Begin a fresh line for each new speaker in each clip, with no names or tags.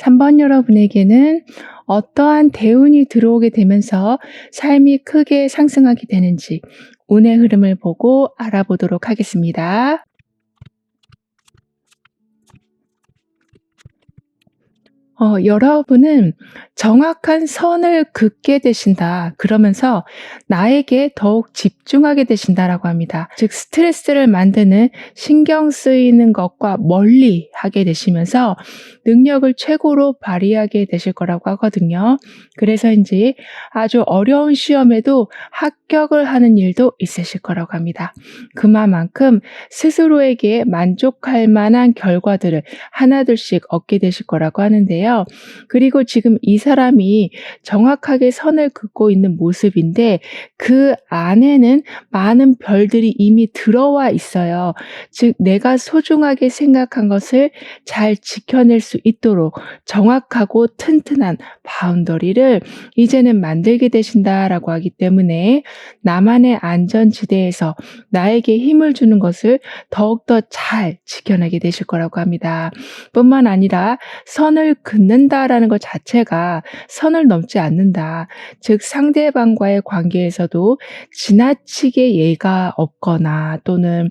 3번 여러분에게는 어떠한 대운이 들어오게 되면서 삶이 크게 상승하게 되는지 운의 흐름을 보고 알아보도록 하겠습니다. 여러분은 정확한 선을 긋게 되신다. 그러면서 나에게 더욱 집중하게 되신다라고 합니다. 즉 스트레스를 만드는 신경 쓰이는 것과 멀리 하게 되시면서 능력을 최고로 발휘하게 되실 거라고 하거든요. 그래서인지 아주 어려운 시험에도 합격을 하는 일도 있으실 거라고 합니다. 그만큼 스스로에게 만족할 만한 결과들을 하나둘씩 얻게 되실 거라고 하는데요. 그리고 지금 이 사람이 정확하게 선을 긋고 있는 모습인데 그 안에는 많은 별들이 이미 들어와 있어요. 즉 내가 소중하게 생각한 것을 잘 지켜낼 수 있도록 정확하고 튼튼한 바운더리를 이제는 만들게 되신다라고 하기 때문에 나만의 안전지대에서 나에게 힘을 주는 것을 더욱더 잘 지켜내게 되실 거라고 합니다. 뿐만 아니라 선을 긋는다라는 것 자체가 선을 넘지 않는다. 즉 상대방과의 관계에서도 지나치게 예의가 없거나 또는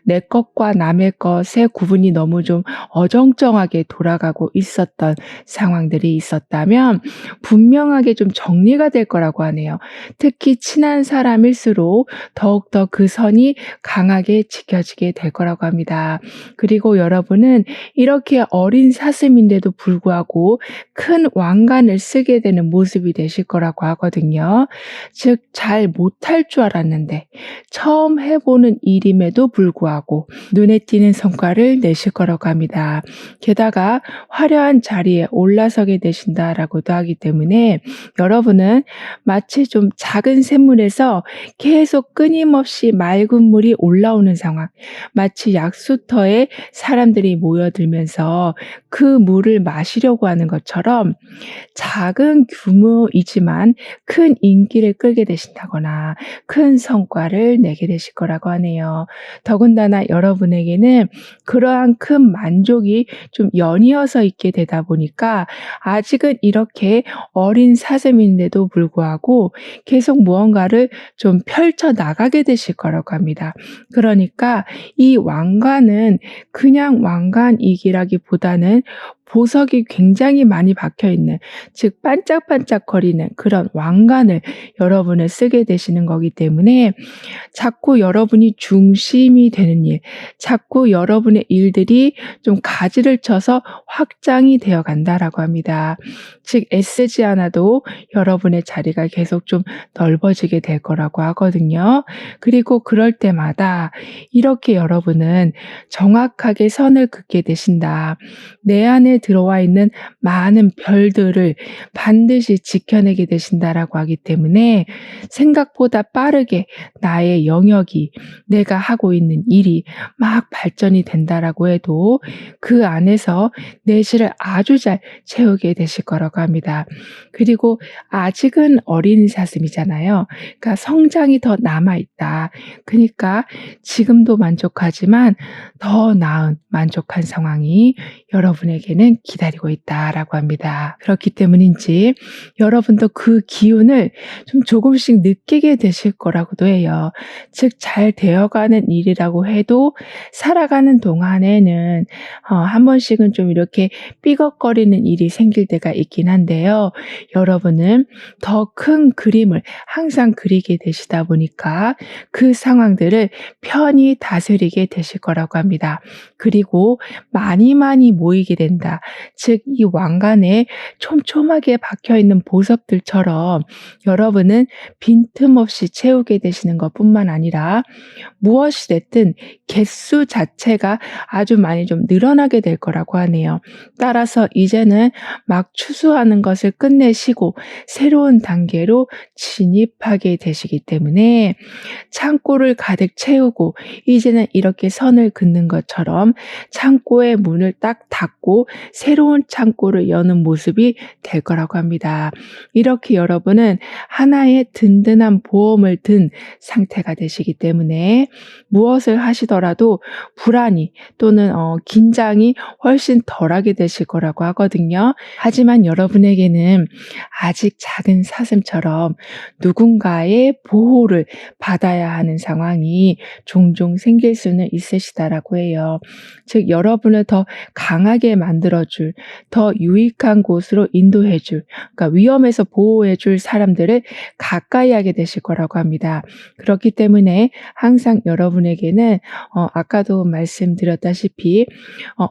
내 것과 남의 것의 구분이 너무 좀 어정쩡하게 돌아가고 있었던 상황들이 있었다면 분명하게 좀 정리가 될 거라고 하네요. 특히 친한 사람일수록 더욱더 그 선이 강하게 지켜지게 될 거라고 합니다. 그리고 여러분은 이렇게 어린 사슴인데도 불구하고 큰 왕관을 쓰게 되는 모습이 되실 거라고 하거든요. 즉 잘 못할 줄 알았는데 처음 해보는 일임에도 불구하고 눈에 띄는 성과를 내실 거라고 합니다. 게다가 화려한 자리에 올라서게 되신다라고도 하기 때문에 여러분은 마치 좀 작은 샘물에서 계속 끊임없이 맑은 물이 올라오는 상황, 마치 약수터에 사람들이 모여들면서 그 물을 마시려고 하는 것처럼 작은 규모이지만 큰 인기를 끌게 되신다거나 큰 성과를 내게 되실 거라고 하네요. 더군다나 여러분에게는 그러한 큰 만족이 좀 연이어서 있게 되다 보니까 아직은 이렇게 어린 사슴인데도 불구하고 계속 무언가를 좀 펼쳐 나가게 되실 거라고 합니다. 그러니까 이 왕관은 그냥 왕관이기라기보다는 보석이 굉장히 많이 박혀있는, 즉 반짝반짝거리는 그런 왕관을 여러분을 쓰게 되시는 거기 때문에 자꾸 여러분이 중심이 되는 일, 자꾸 여러분의 일들이 좀 가지를 쳐서 확장이 되어 간다라고 합니다. 즉 애쓰지 않아도 여러분의 자리가 계속 좀 넓어지게 될 거라고 하거든요. 그리고 그럴 때마다 이렇게 여러분은 정확하게 선을 긋게 되신다. 내 안에 들어와 있는 많은 별들을 반드시 지켜내게 되신다라고 하기 때문에 생각보다 빠르게 나의 영역이, 내가 하고 있는 일이 막 발전이 된다라고 해도 그 안에서 내실을 아주 잘 채우게 되실 거라고 합니다. 그리고 아직은 어린 사슴이잖아요. 그러니까 성장이 더 남아있다. 그러니까 지금도 만족하지만 더 나은 만족한 상황이 여러분에게는 기다리고 있다라고 합니다. 그렇기 때문인지 여러분도 그 기운을 좀 조금씩 느끼게 되실 거라고도 해요. 즉 잘 되어가는 일이라고 해도 살아가는 동안에는 한 번씩은 좀 이렇게 삐걱거리는 일이 생길 때가 있긴 한데요. 여러분은 더 큰 그림을 항상 그리게 되시다 보니까 그 상황들을 편히 다스리게 되실 거라고 합니다. 그리고 많이 모이게 된다. 즉 이 왕관에 촘촘하게 박혀있는 보석들처럼 여러분은 빈틈없이 채우게 되시는 것뿐만 아니라 무엇이 됐든 개수 자체가 아주 많이 좀 늘어나게 될 거라고 하네요. 따라서 이제는 막 추수하는 것을 끝내시고 새로운 단계로 진입하게 되시기 때문에 창고를 가득 채우고 이제는 이렇게 선을 긋는 것처럼 창고의 문을 딱 닫고 새로운 창고를 여는 모습이 될 거라고 합니다. 이렇게 여러분은 하나의 든든한 보험을 든 상태가 되시기 때문에 무엇을 하시더라도 불안이 또는 긴장이 훨씬 덜하게 되실 거라고 하거든요. 하지만 여러분에게는 아직 작은 사슴처럼 누군가의 보호를 받아야 하는 상황이 종종 생길 수는 있으시다라고 해요. 즉 여러분을 더 강하게 만들어줄, 더 유익한 곳으로 인도해줄, 그러니까 위험에서 보호해줄 사람들을 가까이 하게 되실 거라고 합니다. 그렇기 때문에 항상 여러분에게는 아까도 말씀드렸다시피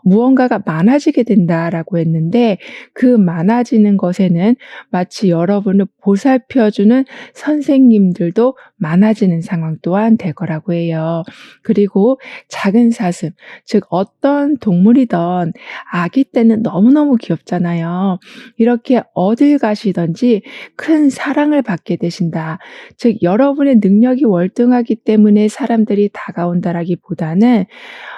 무언가가 많아지게 된다라고 했는데 그 많아지는 것에는 마치 여러분을 보살펴주는 선생님들도 많아지는 상황 또한 될 거라고 해요. 그리고 작은 사슴, 즉 어떤 동물이든 아기 때는 너무너무 귀엽잖아요. 이렇게 어딜 가시든지 큰 사랑을 받게 되신다. 즉 여러분의 능력이 월등하기 때문에 사람들이 다가온다라기보다는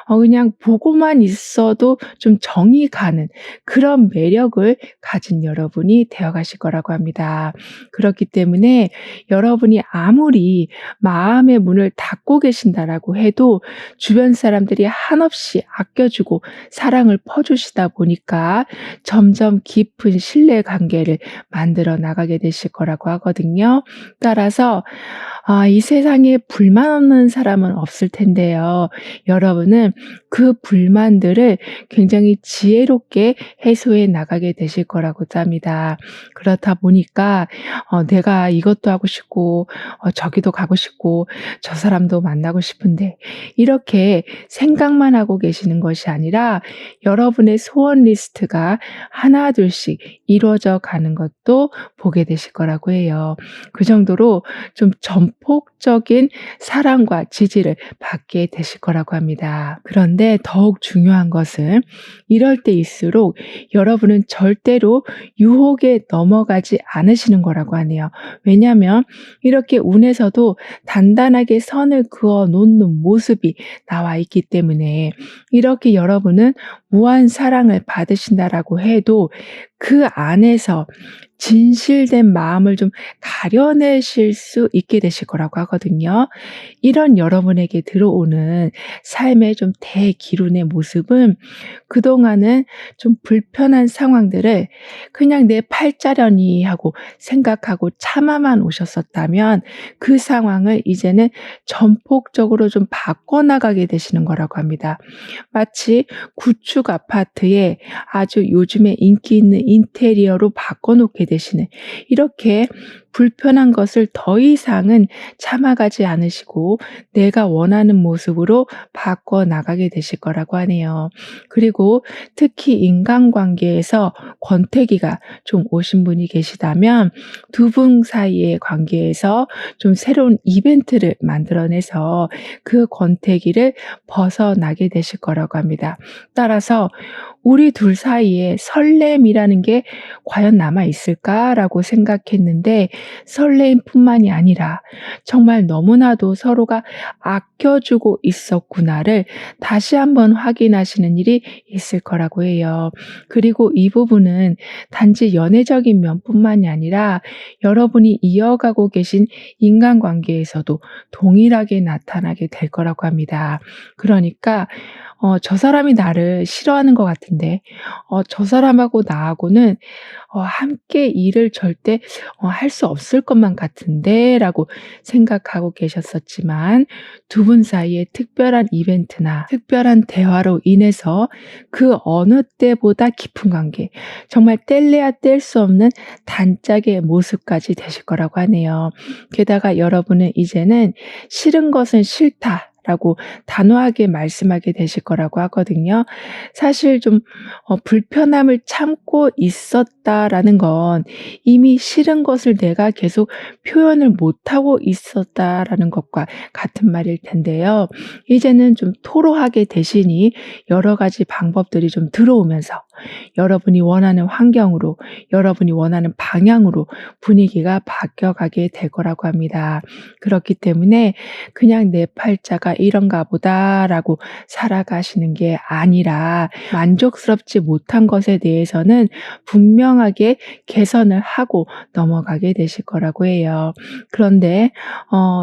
그냥 보고만 있어도 좀 정이 가는 그런 매력을 가진 여러분이 되어가실 거라고 합니다. 그렇기 때문에 여러분이 아무리 마음의 문을 닫고 계신다라고 해도 주변 사람들이 한없이 아껴주고 사랑을 퍼주시다 보니까 점점 깊은 신뢰 관계를 만들어 나가게 되실 거라고 하거든요. 따라서 이 세상에 불만 없는 사람은 없을 텐데요. 여러분은 그 불만들을 굉장히 지혜롭게 해소해 나가게 되실 거라고 합니다. 그렇다 보니까 내가 이것도 하고 싶고 저기도 가고 싶고 저 사람도 만나고 싶은데 이렇게 생각만 하고 계시는 것이 아니라 여러분의 소원 리스트가 하나 둘씩 이루어져 가는 것도 보게 되실 거라고 해요. 그 정도로 좀 전폭적인 사랑과 지지를 받게 되실 거라고 합니다. 그런데 더욱 중요한 것은 이럴 때일수록 여러분은 절대로 유혹에 넘어가지 않으시는 거라고 하네요. 왜냐하면 이렇게 운에서도 단단하게 선을 그어 놓는 모습이 나와 있기 때문에 이렇게 여러분은 무한 사랑을 받으신다라고 해도 그 안에서 진실된 마음을 좀 가려내실 수 있게 되실 거라고 하거든요. 이런 여러분에게 들어오는 삶의 좀 대기운의 모습은 그동안은 좀 불편한 상황들을 그냥 내 팔자려니 하고 생각하고 참아만 오셨었다면 그 상황을 이제는 전폭적으로 좀 바꿔나가게 되시는 거라고 합니다. 마치 구축 아파트에 아주 요즘에 인기 있는 인테리어로 바꿔놓게 되시는 이렇게 불편한 것을 더 이상은 참아가지 않으시고 내가 원하는 모습으로 바꿔나가게 되실 거라고 하네요. 그리고 특히 인간관계에서 권태기가 좀 오신 분이 계시다면 두 분 사이의 관계에서 좀 새로운 이벤트를 만들어내서 그 권태기를 벗어나게 되실 거라고 합니다. 따라서 우리 둘 사이에 설렘이라는 게 과연 남아있을까라고 생각했는데 설렘뿐만이 아니라 정말 너무나도 서로가 아껴주고 있었구나를 다시 한번 확인하시는 일이 있을 거라고 해요. 그리고 이 부분은 단지 연애적인 면뿐만이 아니라 여러분이 이어가고 계신 인간관계에서도 동일하게 나타나게 될 거라고 합니다. 그러니까 저 사람이 나를 싫어하는 것 같은데 저 사람하고 나하고는 함께 일을 절대 할 수 없을 것만 같은데 라고 생각하고 계셨었지만 두 분 사이에 특별한 이벤트나 특별한 대화로 인해서 그 어느 때보다 깊은 관계, 정말 뗄래야 뗄 수 없는 단짝의 모습까지 되실 거라고 하네요. 게다가 여러분은 이제는 싫은 것은 싫다 라고 단호하게 말씀하게 되실 거라고 하거든요. 사실 좀 불편함을 참고 있었다라는 건 이미 싫은 것을 내가 계속 표현을 못하고 있었다라는 것과 같은 말일 텐데요. 이제는 좀 토로하게 되시니 여러 가지 방법들이 좀 들어오면서 여러분이 원하는 환경으로, 여러분이 원하는 방향으로 분위기가 바뀌어가게 될 거라고 합니다. 그렇기 때문에 그냥 내 팔자가 내가 이런가 보다라고 살아가시는 게 아니라 만족스럽지 못한 것에 대해서는 분명하게 개선을 하고 넘어가게 되실 거라고 해요. 그런데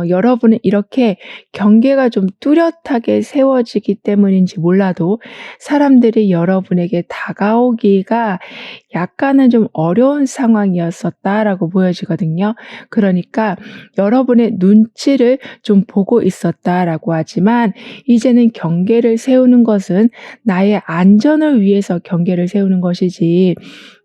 여러분은 이렇게 경계가 좀 뚜렷하게 세워지기 때문인지 몰라도 사람들이 여러분에게 다가오기가 약간은 좀 어려운 상황이었었다라고 보여지거든요. 그러니까 여러분의 눈치를 좀 보고 있었다라고 하지만 이제는 경계를 세우는 것은 나의 안전을 위해서 경계를 세우는 것이지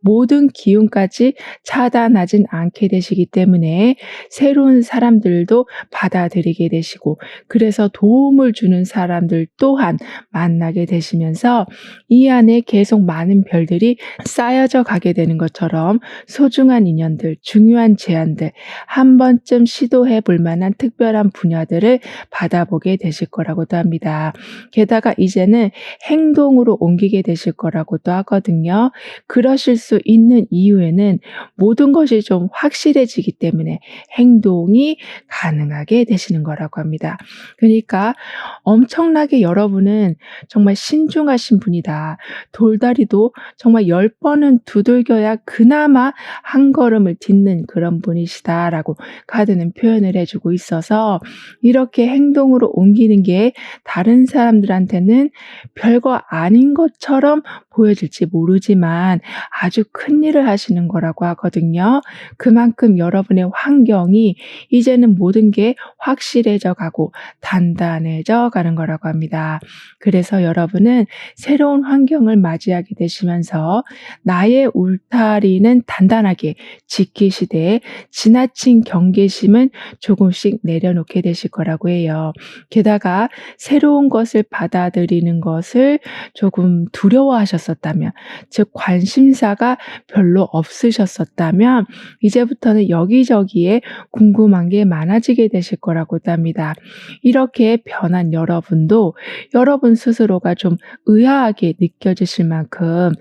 모든 기운까지 차단하진 않게 되시기 때문에 새로운 사람들도 받아들이게 되시고 그래서 도움을 주는 사람들 또한 만나게 되시면서 이 안에 계속 많은 별들이 쌓여져 가게 되는 것처럼 소중한 인연들, 중요한 제안들, 한 번쯤 시도해 볼 만한 특별한 분야들을 받아보게 되실 거라고도 합니다. 게다가 이제는 행동으로 옮기게 되실 거라고도 하거든요. 그러실 수 있는 이유에는 모든 것이 좀 확실해지기 때문에 행동이 가능하게 되시는 거라고 합니다. 그러니까 엄청나게 여러분은 정말 신중하신 분이다. 돌다리도 정말 10번은 두들겨야 그나마 한 걸음을 딛는 그런 분이시다라고 카드는 표현을 해주고 있어서 이렇게 행동으로 옮기는 게 다른 사람들한테는 별거 아닌 것처럼 보여질지 모르지만 아주 큰일을 하시는 거라고 하거든요. 그만큼 여러분의 환경이 이제는 모든 게 확실해져 가고 단단해져 가는 거라고 합니다. 그래서 여러분은 새로운 환경을 맞이하게 되시면서 나의 울타리는 단단하게 지키시되 지나친 경계심은 조금씩 내려놓게 되실 거라고 해요. 게다가 새로운 것을 받아들이는 것을 조금 두려워하셨었다면, 즉 관심사가 별로 없으셨었다면 이제부터는 여기저기에 궁금한 게 많아지게 되실 거라고도 합니다. 이렇게 변한 여러분도 여러분 스스로가 좀 의아하게 느껴지실 만큼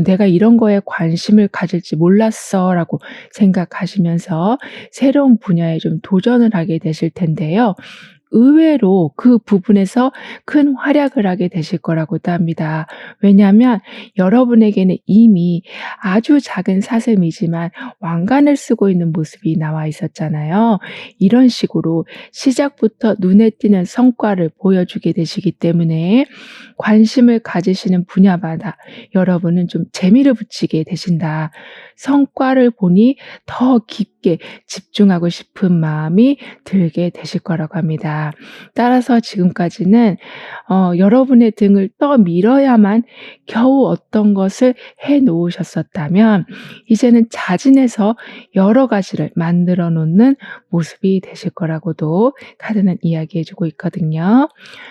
내가 이런 거에 관심을 가질지 몰랐어 라고 생각하시면서 새로운 분야에 좀 도전을 하게 되실 텐데요. 의외로 그 부분에서 큰 활약을 하게 되실 거라고도 합니다. 왜냐하면 여러분에게는 이미 아주 작은 사슴이지만 왕관을 쓰고 있는 모습이 나와 있었잖아요. 이런 식으로 시작부터 눈에 띄는 성과를 보여주게 되시기 때문에 관심을 가지시는 분야마다 여러분은 좀 재미를 붙이게 되신다. 성과를 보니 더 깊게 집중하고 싶은 마음이 들게 되실 거라고 합니다. 따라서 지금까지는 여러분의 등을 떠밀어야만 겨우 어떤 것을 해 놓으셨었다면 이제는 자진해서 여러 가지를 만들어 놓는 모습이 되실 거라고도 카드는 이야기해 주고 있거든요.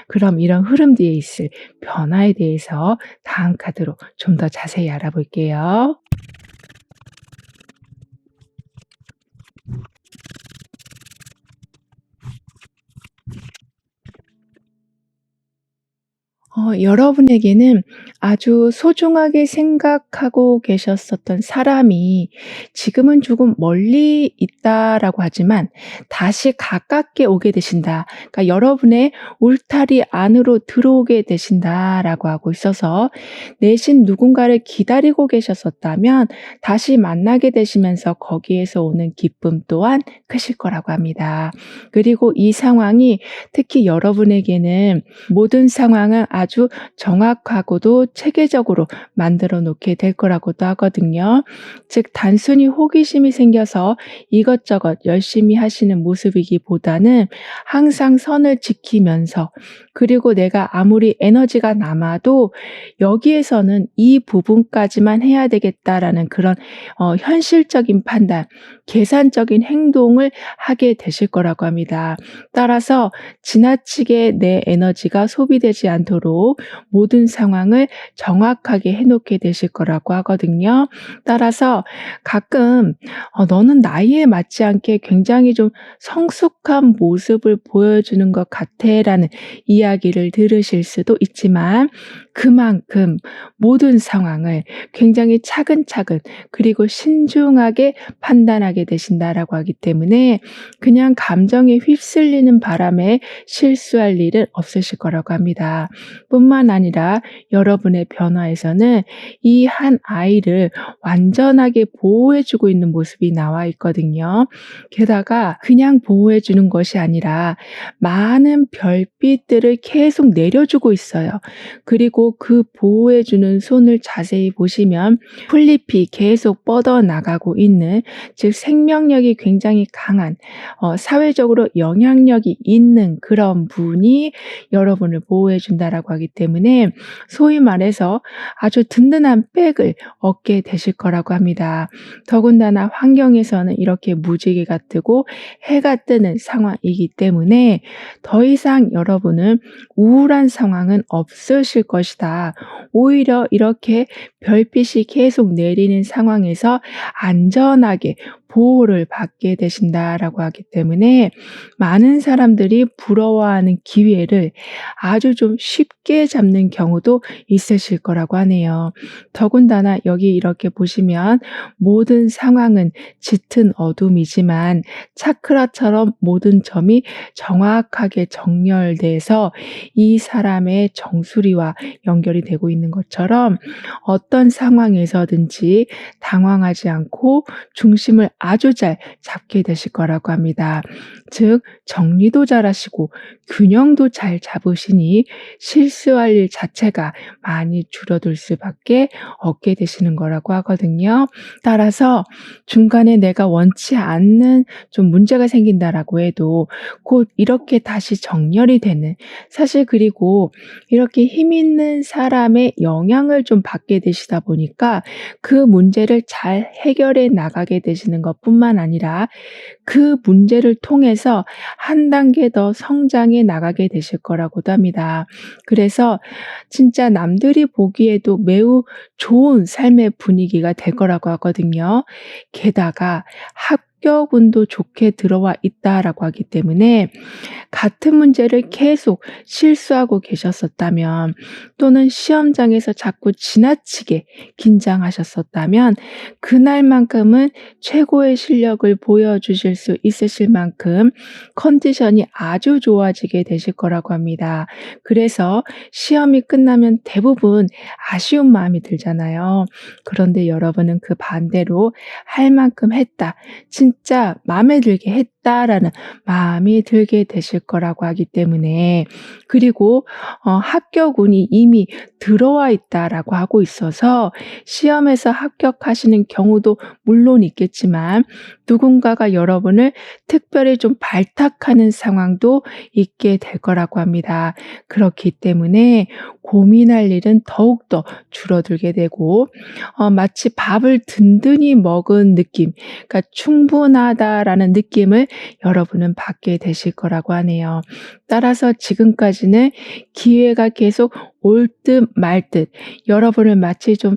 그럼 이런 흐름 뒤에 있을 변화에 대해서 다음 카드로 좀 더 자세히 알아볼게요. 여러분에게는 아주 소중하게 생각하고 계셨었던 사람이 지금은 조금 멀리 있다라고 하지만 다시 가깝게 오게 되신다. 그러니까 여러분의 울타리 안으로 들어오게 되신다라고 하고 있어서 내심 누군가를 기다리고 계셨었다면 다시 만나게 되시면서 거기에서 오는 기쁨 또한 크실 거라고 합니다. 그리고 이 상황이 특히 여러분에게는 모든 상황은 아주 정확하고도 체계적으로 만들어 놓게 될 거라고도 하거든요. 즉 단순히 호기심이 생겨서 이것저것 열심히 하시는 모습이기보다는 항상 선을 지키면서 그리고 내가 아무리 에너지가 남아도 여기에서는 이 부분까지만 해야 되겠다라는 그런 현실적인 판단, 계산적인 행동을 하게 되실 거라고 합니다. 따라서 지나치게 내 에너지가 소비되지 않도록 모든 상황을 정확하게 해 놓게 되실 거라고 하거든요. 따라서 가끔 "너는 나이에 맞지 않게 굉장히 좀 성숙한 모습을 보여주는 것 같아."라는 이야기를 들으실 수도 있지만 그만큼 모든 상황을 굉장히 차근차근 그리고 신중하게 판단하게 되신다라고 하기 때문에 그냥 감정에 휩쓸리는 바람에 실수할 일은 없으실 거라고 합니다. 뿐만 아니라 여러분의 변화에서는 이 한 아이를 완전하게 보호해 주고 있는 모습이 나와 있거든요. 게다가 그냥 보호해 주는 것이 아니라 많은 별빛들을 계속 내려주고 있어요. 그리고 그 보호해 주는 손을 자세히 보시면 풀잎이 계속 뻗어나가고 있는, 즉 생명력이 굉장히 강한 사회적으로 영향력이 있는 그런 분이 여러분을 보호해 준다라고 하기 때문에 소위 말해서 아주 든든한 백을 얻게 되실 거라고 합니다. 더군다나 환경에서는 이렇게 무지개가 뜨고 해가 뜨는 상황이기 때문에 더 이상 여러분은 우울한 상황은 없으실 것이다. 오히려 이렇게 별빛이 계속 내리는 상황에서 안전하게 보호를 받게 되신다라고 하기 때문에 많은 사람들이 부러워하는 기회를 아주 좀 쉽게 잡는 경우도 있으실 거라고 하네요. 더군다나 여기 이렇게 보시면 모든 상황은 짙은 어둠이지만 차크라처럼 모든 점이 정확하게 정렬돼서 이 사람의 정수리와 연결이 되고 있는 것처럼 어떤 상황에서든지 당황하지 않고 중심을 아주 잘 잡게 되실 거라고 합니다. 즉 정리도 잘하시고 균형도 잘 잡으시니 실수할 일 자체가 많이 줄어들 수밖에 없게 되시는 거라고 하거든요. 따라서 중간에 내가 원치 않는 좀 문제가 생긴다라고 해도 곧 이렇게 다시 정렬이 되는, 사실 그리고 이렇게 힘 있는 사람의 영향을 좀 받게 되시다 보니까 그 문제를 잘 해결해 나가게 되시는 것뿐만 아니라 그 문제를 통해서 한 단계 더 성장해 나가게 되실 거라고도 합니다. 그래서 진짜 남들이 보기에도 매우 좋은 삶의 분위기가 될 거라고 하거든요. 게다가 합격운도 좋게 들어와 있다라고 하기 때문에 같은 문제를 계속 실수하고 계셨었다면, 또는 시험장에서 자꾸 지나치게 긴장하셨었다면 그날만큼은 최고의 실력을 보여주실 수 있으실 만큼 컨디션이 아주 좋아지게 되실 거라고 합니다. 그래서 시험이 끝나면 대부분 아쉬운 마음이 들잖아요. 그런데 여러분은 그 반대로 할 만큼 했다, 진짜 마음에 들게 했다라는 마음이 들게 되실 거라고 하기 때문에, 그리고 합격운이 이미 들어와 있다라고 하고 있어서 시험에서 합격하시는 경우도 물론 있겠지만 누군가가 여러분을 특별히 좀 발탁하는 상황도 있게 될 거라고 합니다. 그렇기 때문에 고민할 일은 더욱더 줄어들게 되고 마치 밥을 든든히 먹은 느낌, 그러니까 충분하다라는 느낌을 여러분은 받게 되실 거라고 하네요. 따라서 지금까지는 기회가 계속 올 듯 말 듯 여러분을 마치 좀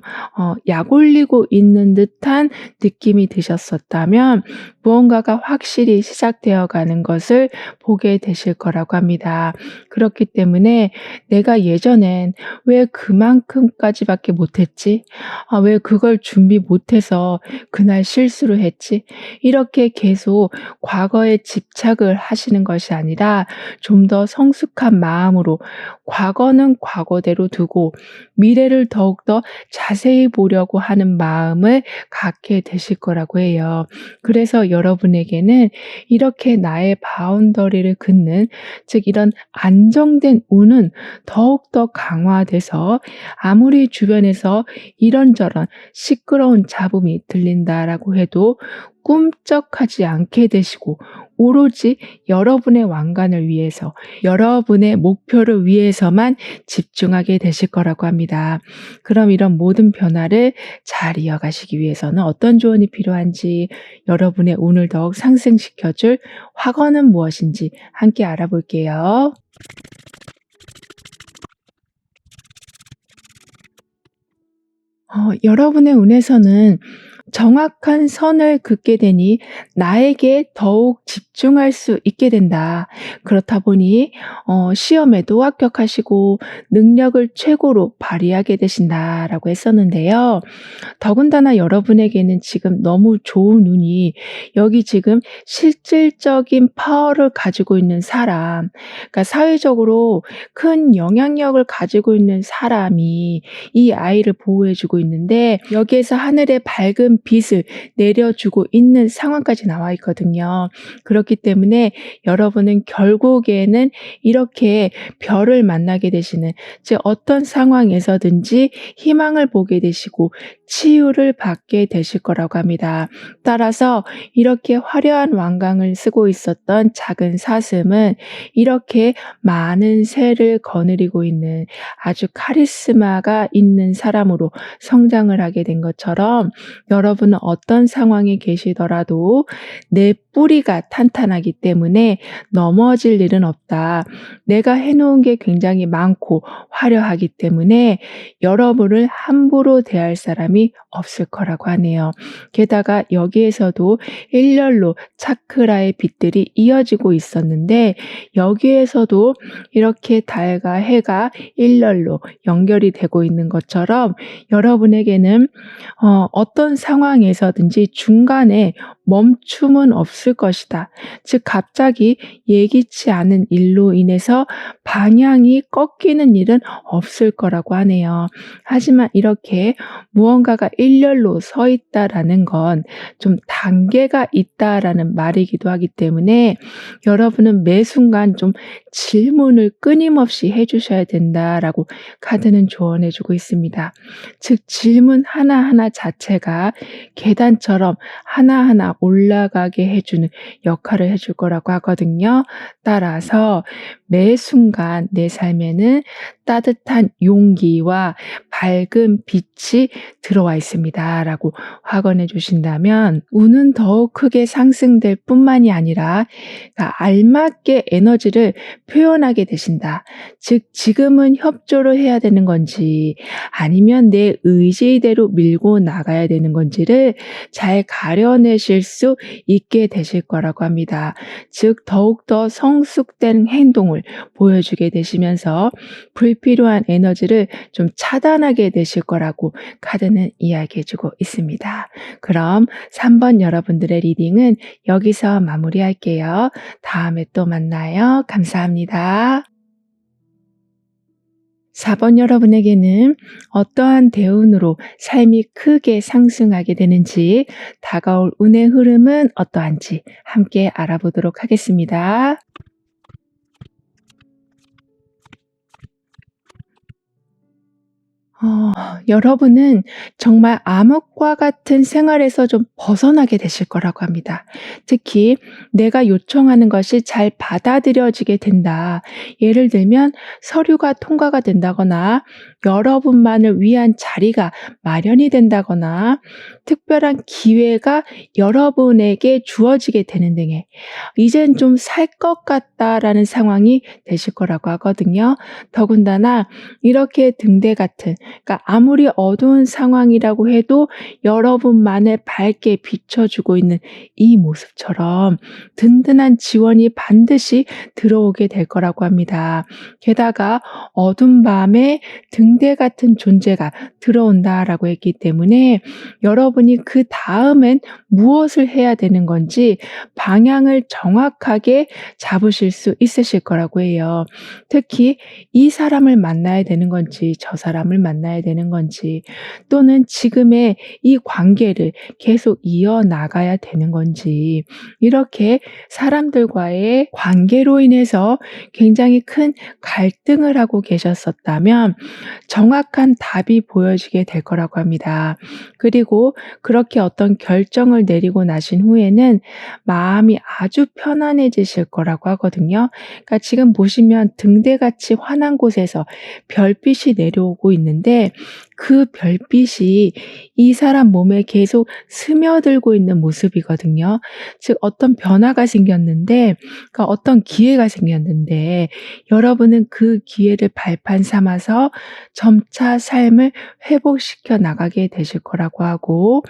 약올리고 있는 듯한 느낌이 드셨었다면 무언가가 확실히 시작되어 가는 것을 보게 되실 거라고 합니다. 그렇기 때문에 '내가 예전엔 왜 그만큼까지밖에 못했지? 왜 그걸 준비 못해서 그날 실수를 했지?' 이렇게 계속 과거에 집착을 하시는 것이 아니라 좀 더 성숙한 마음으로 과거는 과거대로 두고 미래를 더욱더 자세히 보려고 하는 마음을 갖게 되실 거라고 해요. 그래서 여러분에게는 이렇게 나의 바운더리를 긋는, 즉 이런 안정된 운은 더욱더 강화돼서 아무리 주변에서 이런저런 시끄러운 잡음이 들린다라고 해도 꿈쩍하지 않게 되시고 오로지 여러분의 왕관을 위해서, 여러분의 목표를 위해서만 집중하게 되실 거라고 합니다. 그럼 이런 모든 변화를 잘 이어가시기 위해서는 어떤 조언이 필요한지, 여러분의 운을 더욱 상승시켜 줄 확언은 무엇인지 함께 알아볼게요. 여러분의 운에서는 정확한 선을 긋게 되니 나에게 더욱 집중할 수 있게 된다. 그렇다 보니 시험에도 합격하시고 능력을 최고로 발휘하게 되신다라고 했었는데요. 더군다나 여러분에게는 지금 너무 좋은 운이 여기 지금 실질적인 파워를 가지고 있는 사람, 그러니까 사회적으로 큰 영향력을 가지고 있는 사람이 이 아이를 보호해 주고 있는데 여기에서 하늘의 밝은 빛을 내려주고 있는 상황까지 나와 있거든요. 그렇기 때문에 여러분은 결국에는 이렇게 별을 만나게 되시는, 즉 어떤 상황에서든지 희망을 보게 되시고 치유를 받게 되실 거라고 합니다. 따라서 이렇게 화려한 왕관을 쓰고 있었던 작은 사슴은 이렇게 많은 새를 거느리고 있는 아주 카리스마가 있는 사람으로 성장을 하게 된 것처럼 여러분은 어떤 상황에 계시더라도 내 뿌리가 탄탄하기 때문에 넘어질 일은 없다. 내가 해놓은 게 굉장히 많고 화려하기 때문에 여러분을 함부로 대할 사람이 없을 거라고 하네요. 게다가 여기에서도 일렬로 차크라의 빛들이 이어지고 있었는데 여기에서도 이렇게 달과 해가 일렬로 연결이 되고 있는 것처럼 여러분에게는 어떤 상황에서든지 중간에 멈춤은 없을 것이다. 즉 갑자기 예기치 않은 일로 인해서 방향이 꺾이는 일은 없을 거라고 하네요. 하지만 이렇게 무언가가 일렬로 서 있다라는 건 좀 단계가 있다라는 말이기도 하기 때문에 여러분은 매 순간 좀 질문을 끊임없이 해주셔야 된다라고 카드는 조언해 주고 있습니다. 즉 질문 하나하나 자체가 계단처럼 하나하나 올라가게 해주는 역할을 해줄 거라고 하거든요. 따라서 매 순간 내 삶에는 따뜻한 용기와 밝은 빛이 들어와 있습니다. 라고 확언해 주신다면 운은 더욱 크게 상승될 뿐만이 아니라 알맞게 에너지를 표현하게 되신다. 즉 지금은 협조를 해야 되는 건지 아니면 내 의지대로 밀고 나가야 되는 건지를 잘 가려내실 수 있게 되실 거라고 합니다. 즉 더욱더 성숙된 행동을 보여주게 되시면서 불필요한 에너지를 좀 차단하게 되실 거라고 카드는 이야기해주고 있습니다. 그럼 3번 여러분들의 리딩은 여기서 마무리할게요. 다음에 또 만나요. 감사합니다. 4번 여러분에게는 어떠한 대운으로 삶이 크게 상승하게 되는지, 다가올 운의 흐름은 어떠한지 함께 알아보도록 하겠습니다. 여러분은 정말 암흑과 같은 생활에서 좀 벗어나게 되실 거라고 합니다. 특히 내가 요청하는 것이 잘 받아들여지게 된다. 예를 들면 서류가 통과가 된다거나 여러분만을 위한 자리가 마련이 된다거나 특별한 기회가 여러분에게 주어지게 되는 등의 이젠 좀 살 것 같다라는 상황이 되실 거라고 하거든요. 더군다나 이렇게 등대 같은, 그러니까 아무리 어두운 상황이라고 해도 여러분만을 밝게 비춰주고 있는 이 모습처럼 든든한 지원이 반드시 들어오게 될 거라고 합니다. 게다가 어두운 밤에 등대 같은 존재가 들어온다라고 했기 때문에 여러분이 그 다음엔 무엇을 해야 되는 건지 방향을 정확하게 잡으실 수 있으실 거라고 해요. 특히 이 사람을 만나야 되는 건지 저 사람을 만나야 되는 건지 또는 지금의 이 관계를 계속 이어나가야 되는 건지 이렇게 사람들과의 관계로 인해서 굉장히 큰 갈등을 하고 계셨었다면 정확한 답이 보여지게 될 거라고 합니다. 그리고 그렇게 어떤 결정을 내리고 나신 후에는 마음이 아주 편안해지실 거라고 하거든요. 그러니까 지금 보시면 등대같이 환한 곳에서 별빛이 내려오고 있는데 그 별빛이 이 사람 몸에 계속 스며들고 있는 모습이거든요. 즉 어떤 변화가 생겼는데, 그러니까 어떤 기회가 생겼는데 여러분은 그 기회를 발판 삼아서 점차 삶을 회복시켜 나가게 되실 거라고 하고,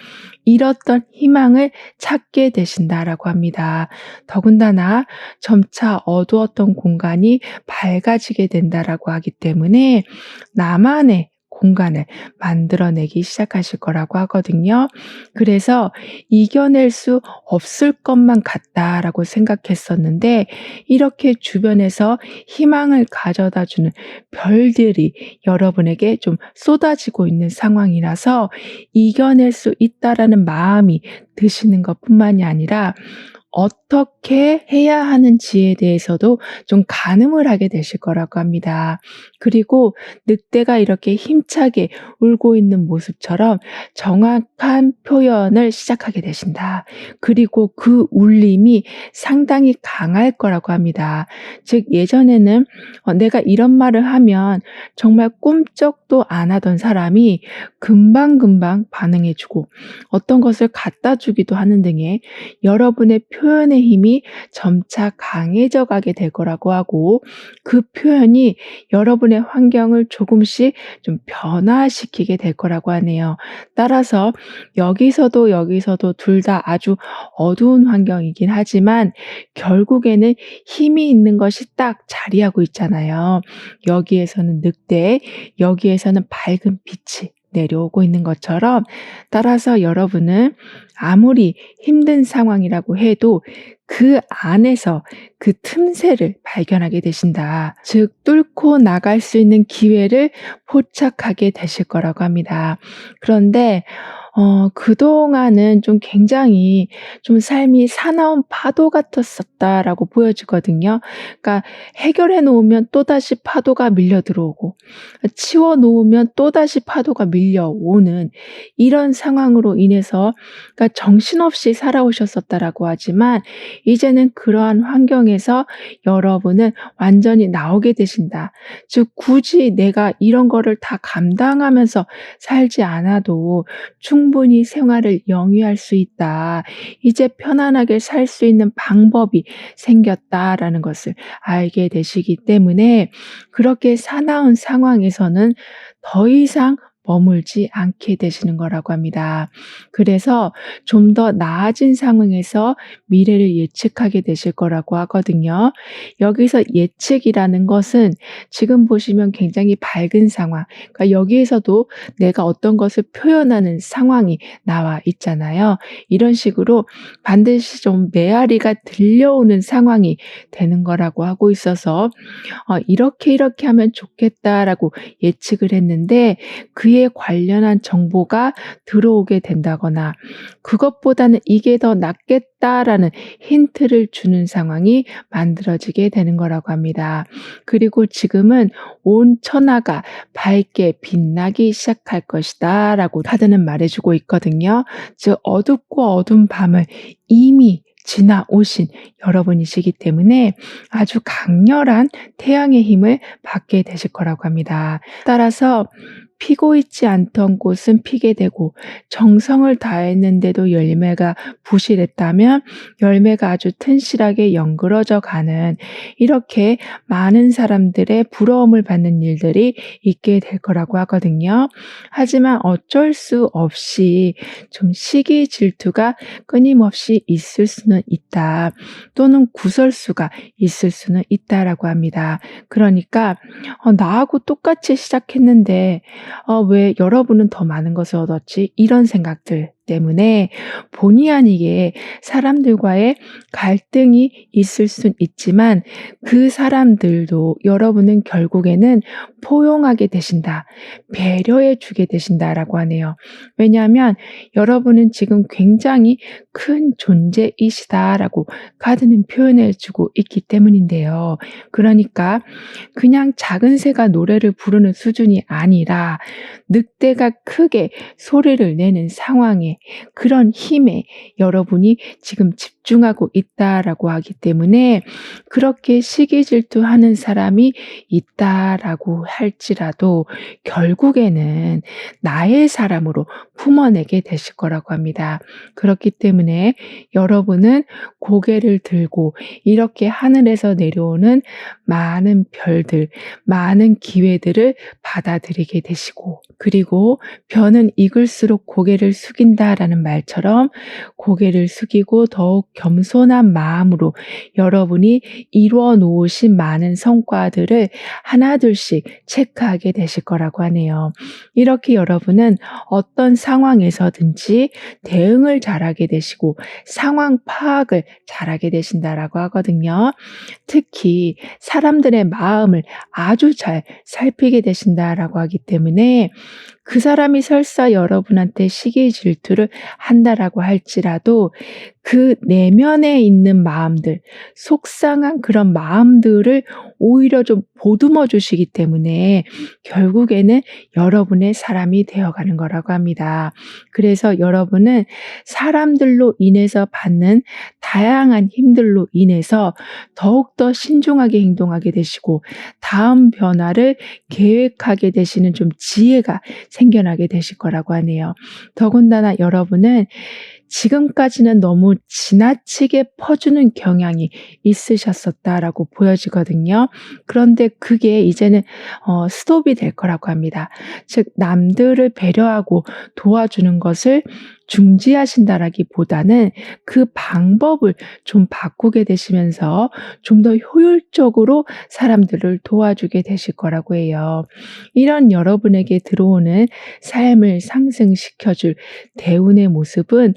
잃었던 희망을 찾게 되신다라고 합니다. 더군다나 점차 어두웠던 공간이 밝아지게 된다라고 하기 때문에 나만의 공간을 만들어내기 시작하실 거라고 하거든요. 그래서 이겨낼 수 없을 것만 같다라고 생각했었는데, 이렇게 주변에서 희망을 가져다 주는 별들이 여러분에게 좀 쏟아지고 있는 상황이라서 이겨낼 수 있다라는 마음이 드시는 것뿐만이 아니라 어떻게 해야 하는지에 대해서도 좀 가늠을 하게 되실 거라고 합니다. 그리고 늑대가 이렇게 힘차게 울고 있는 모습처럼 정확한 표현을 시작하게 되신다. 그리고 그 울림이 상당히 강할 거라고 합니다. 즉 예전에는 내가 이런 말을 하면 정말 꿈쩍도 안 하던 사람이 금방금방 반응해 주고 어떤 것을 갖다 주기도 하는 등의 여러분의 표현의 힘이 점차 강해져 가게 될 거라고 하고, 그 표현이 여러분의 환경을 조금씩 좀 변화시키게 될 거라고 하네요. 따라서 여기서도 둘 다 아주 어두운 환경이긴 하지만 결국에는 힘이 있는 것이 딱 자리하고 있잖아요. 여기에서는 늑대, 여기에서는 밝은 빛이 내려오고 있는 것처럼, 따라서 여러분은 아무리 힘든 상황이라고 해도 그 안에서 그 틈새를 발견하게 되신다. 즉 뚫고 나갈 수 있는 기회를 포착하게 되실 거라고 합니다. 그런데 그동안은 좀 굉장히 좀 삶이 사나운 파도 같았었다라고 보여지거든요. 그러니까 해결해 놓으면 또다시 파도가 밀려 들어오고, 치워 놓으면 또다시 파도가 밀려오는 이런 상황으로 인해서, 그러니까 정신없이 살아오셨었다라고 하지만 이제는 그러한 환경에서 여러분은 완전히 나오게 되신다. 즉 굳이 내가 이런 거를 다 감당하면서 살지 않아도 충분히 생활을 영위할 수 있다. 이제 편안하게 살 수 있는 방법이 생겼다라는 것을 알게 되시기 때문에 그렇게 사나운 상황에서는 더 이상 머물지 않게 되시는 거라고 합니다. 그래서 좀 더 나아진 상황에서 미래를 예측하게 되실 거라고 하거든요. 여기서 예측이라는 것은 지금 보시면 굉장히 밝은 상황, 그러니까 여기에서도 내가 어떤 것을 표현하는 상황이 나와 있잖아요. 이런 식으로 반드시 좀 메아리가 들려오는 상황이 되는 거라고 하고 있어서 이렇게 하면 좋겠다라고 예측을 했는데 그에 관련한 정보가 들어오게 된다거나 그것보다는 이게 더 낫겠다라는 힌트를 주는 상황이 만들어지게 되는 거라고 합니다. 그리고 지금은 온 천하가 밝게 빛나기 시작할 것이다 라고 카드는 말해주고 있거든요. 즉 어둡고 어두운 밤을 이미 지나오신 여러분이시기 때문에 아주 강렬한 태양의 힘을 받게 되실 거라고 합니다. 따라서 피고 있지 않던 꽃은 피게 되고 정성을 다했는데도 열매가 부실했다면 열매가 아주 튼실하게 연그러져 가는, 이렇게 많은 사람들의 부러움을 받는 일들이 있게 될 거라고 하거든요. 하지만 어쩔 수 없이 좀 시기 질투가 끊임없이 있을 수는 있다. 또는 구설수가 있을 수는 있다라고 합니다. 그러니까 나하고 똑같이 시작했는데 왜 여러분은 더 많은 것을 얻었지? 이런 생각들 때문에 본의 아니게 사람들과의 갈등이 있을 순 있지만 그 사람들도 여러분은 결국에는 포용하게 되신다. 배려해 주게 되신다라고 하네요. 왜냐하면 여러분은 지금 굉장히 큰 존재이시다라고 카드는 표현해 주고 있기 때문인데요. 그러니까 그냥 작은 새가 노래를 부르는 수준이 아니라 늑대가 크게 소리를 내는 상황에 마음에 그런 힘에 여러분이 지금 집중하고 있다라고 하기 때문에 그렇게 시기 질투하는 사람이 있다라고 할지라도 결국에는 나의 사람으로 품어내게 되실 거라고 합니다. 그렇기 때문에 여러분은 고개를 들고 이렇게 하늘에서 내려오는 많은 별들, 많은 기회들을 받아들이게 되시고, 그리고 변은 익을수록 고개를 숙인다라는 말처럼 고개를 숙이고 더욱 겸손한 마음으로 여러분이 이루어 놓으신 많은 성과들을 하나둘씩 체크하게 되실 거라고 하네요. 이렇게 여러분은 어떤 상황에서든지 대응을 잘하게 되시고 상황 파악을 잘하게 되신다라고 하거든요. 특히 사람들의 마음을 아주 잘 살피게 되신다라고 하기 때문에 그 사람이 설사 여러분한테 시기 질투를 한다라고 할지라도 그 내면에 있는 마음들, 속상한 그런 마음들을 오히려 좀 보듬어 주시기 때문에 결국에는 여러분의 사람이 되어가는 거라고 합니다. 그래서 여러분은 사람들로 인해서 받는 다양한 힘들로 인해서 더욱더 신중하게 행동하게 되시고 다음 변화를 계획하게 되시는 좀 지혜가 생겨나게 되실 거라고 하네요. 더군다나 여러분은 지금까지는 너무 지나치게 퍼주는 경향이 있으셨었다라고 보여지거든요. 그런데 그게 이제는 스톱이 될 거라고 합니다. 즉 남들을 배려하고 도와주는 것을 중지하신다라기보다는 그 방법을 좀 바꾸게 되시면서 좀 더 효율적으로 사람들을 도와주게 되실 거라고 해요. 이런 여러분에게 들어오는 삶을 상승시켜줄 대운의 모습은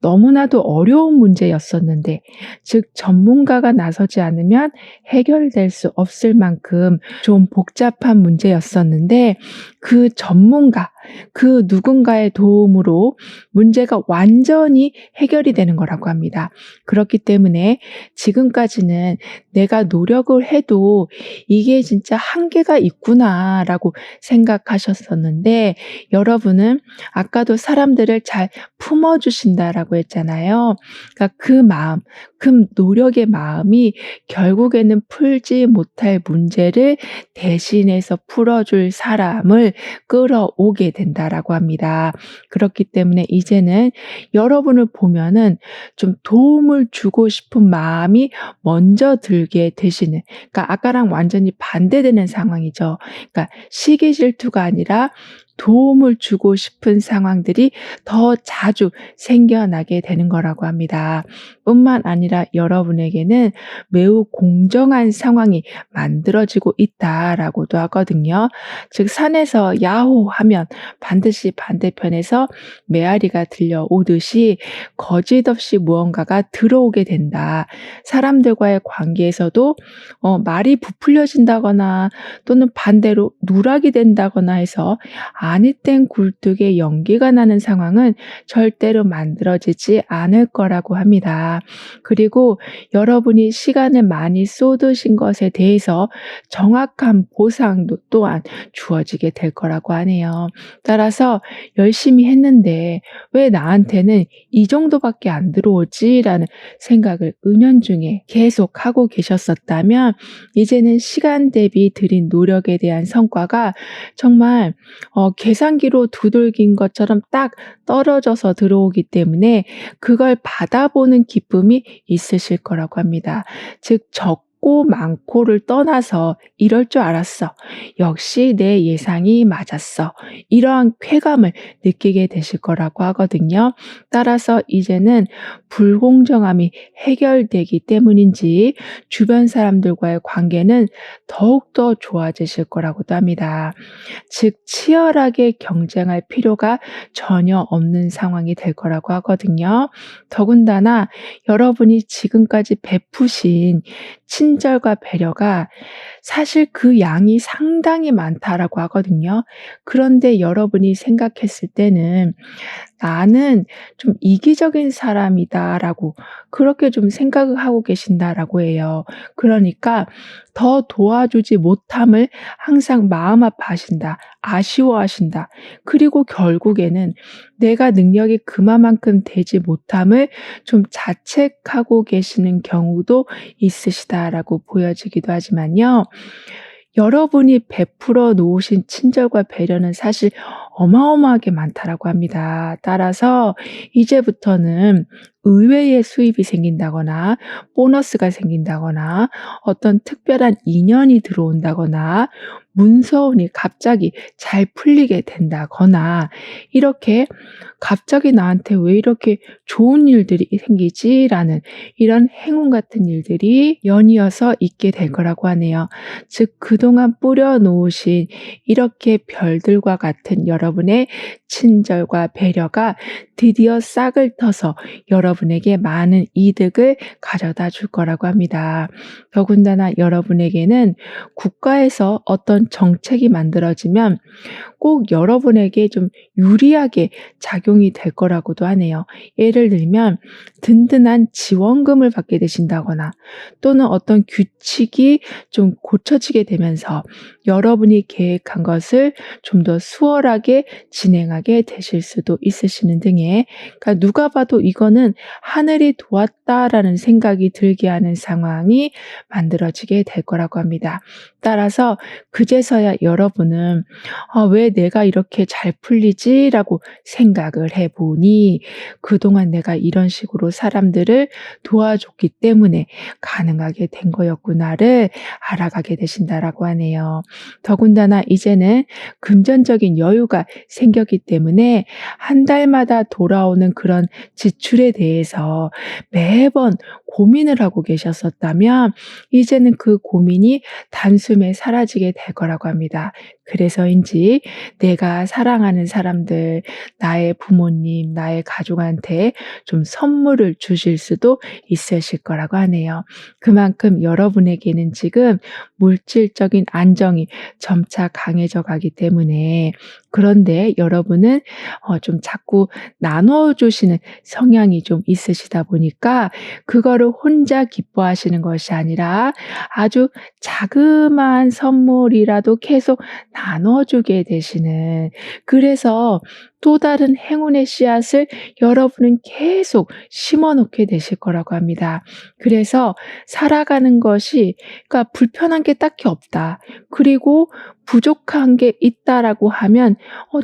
너무나도 어려운 문제였었는데, 즉 전문가가 나서지 않으면 해결될 수 없을 만큼 좀 복잡한 문제였었는데 그 전문가, 그 누군가의 도움으로 문제가 완전히 해결이 되는 거라고 합니다. 그렇기 때문에 지금까지는 내가 노력을 해도 이게 진짜 한계가 있구나라고 생각하셨었는데 여러분은 아까도 사람들을 잘 품어주신다라고 했잖아요. 그러니까 그 마음, 그 노력의 마음이 결국에는 풀지 못할 문제를 대신해서 풀어줄 사람을 끌어오게 된다라고 합니다. 그렇기 때문에 이제는 여러분을 보면은 좀 도움을 주고 싶은 마음이 먼저 들게 되시는, 그러니까 아까랑 완전히 반대되는 상황이죠. 그러니까 시기 질투가 아니라 도움을 주고 싶은 상황들이 더 자주 생겨나게 되는 거라고 합니다. 뿐만 아니라 여러분에게는 매우 공정한 상황이 만들어지고 있다라고도 하거든요. 즉 산에서 야호 하면 반드시 반대편에서 메아리가 들려오듯이 거짓없이 무언가가 들어오게 된다. 사람들과의 관계에서도 말이 부풀려진다거나 또는 반대로 누락이 된다거나 해서 아니 땐 굴뚝에 연기가 나는 상황은 절대로 만들어지지 않을 거라고 합니다. 그리고 여러분이 시간을 많이 쏟으신 것에 대해서 정확한 보상도 또한 주어지게 될 거라고 하네요. 따라서 열심히 했는데 왜 나한테는 이 정도밖에 안 들어오지? 라는 생각을 은연중에 계속 하고 계셨었다면 이제는 시간 대비 들인 노력에 대한 성과가 정말 계산기로 두들긴 것처럼 딱 떨어져서 들어오기 때문에 그걸 받아보는 기쁨이 있으실 거라고 합니다. 즉 적고 많고를 떠나서 이럴 줄 알았어. 역시 내 예상이 맞았어. 이러한 쾌감을 느끼게 되실 거라고 하거든요. 따라서 이제는 불공정함이 해결되기 때문인지 주변 사람들과의 관계는 더욱더 좋아지실 거라고도 합니다. 즉 치열하게 경쟁할 필요가 전혀 없는 상황이 될 거라고 하거든요. 더군다나 여러분이 지금까지 베푸신 친절과 배려가 사실 그 양이 상당히 많다라고 하거든요. 그런데 여러분이 생각했을 때는 '나는 좀 이기적인 사람이다.'라고 그렇게 좀 생각을 하고 계신다라고 해요. 그러니까 더 도와주지 못함을 항상 마음 아파하신다. 아쉬워하신다. 그리고 결국에는 내가 능력이 그만큼 되지 못함을 좀 자책하고 계시는 경우도 있으시다라고 보여지기도 하지만요. 여러분이 베풀어 놓으신 친절과 배려는 사실 어마어마하게 많다라고 합니다. 따라서 이제부터는 의외의 수입이 생긴다거나 보너스가 생긴다거나 어떤 특별한 인연이 들어온다거나 문서운이 갑자기 잘 풀리게 된다거나 이렇게 '갑자기 나한테 왜 이렇게 좋은 일들이 생기지?'라는 이런 행운 같은 일들이 연이어서 있게 될 거라고 하네요. 즉 그동안 뿌려 놓으신 이렇게 별들과 같은 여러분의 친절과 배려가 드디어 싹을 터서 여러분에게 많은 이득을 가져다 줄 거라고 합니다. 더군다나 여러분에게는 국가에서 어떤 정책이 만들어지면 꼭 여러분에게 좀 유리하게 작용이 될 거라고도 하네요. 예를 들면 든든한 지원금을 받게 되신다거나 또는 어떤 규칙이 좀 고쳐지게 되면서 여러분이 계획한 것을 좀 더 수월하게 진행하게 되실 수도 있으시는 등의, 그러니까 누가 봐도 이거는 '하늘이 도왔다.'라는 생각이 들게 하는 상황이 만들어지게 될 거라고 합니다. 따라서 그제서야 여러분은 '아 왜 내가 이렇게 잘 풀리지?'라고 생각을 해 보니 '그동안 내가 이런 식으로 사람들을 도와줬기 때문에 가능하게 된 거였구나.'를 알아가게 되신다라고 하네요. 더군다나 이제는 금전적인 여유가 생겼기 때문에 한 달마다 돌아오는 그런 지출에 대해서 매번 고민을 하고 계셨었다면 이제는 그 고민이 단숨에 사라지게 될 거라고 합니다. 그래서인지 내가 사랑하는 사람들, 나의 부모님, 나의 가족한테 좀 선물을 주실 수도 있으실 거라고 하네요. 그만큼 여러분에게는 지금 물질적인 안정이 점차 강해져 가기 때문에, 그런데 여러분은 좀 자꾸 나눠 주시는 성향이 좀 있으시다 보니까 그거를 혼자 기뻐하시는 것이 아니라 아주 자그마한 선물이라도 계속 나눠 주게 되시는, 그래서 또 다른 행운의 씨앗을 여러분은 계속 심어 놓게 되실 거라고 합니다. 그래서 살아가는 것이, 그러니까 불편한 게 딱히 없다. 그리고 부족한 게 있다라고 하면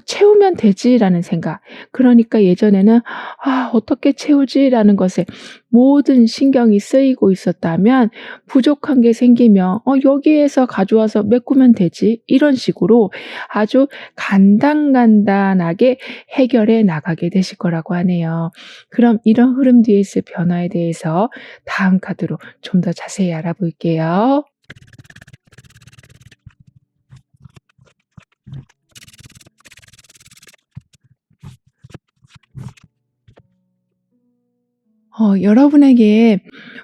'채우면 되지.'라는 생각. 그러니까 예전에는 '아 어떻게 채우지?'라는 것에 모든 신경이 쓰이고 있었다면 부족한 게 생기면 '여기에서 가져와서 메꾸면 되지.' 이런 식으로 아주 간단간단하게 해결해 나가게 되실 거라고 하네요. 그럼 이런 흐름 뒤에 있을 변화에 대해서 다음 카드로 좀 더 자세히 알아볼게요. 여러분에게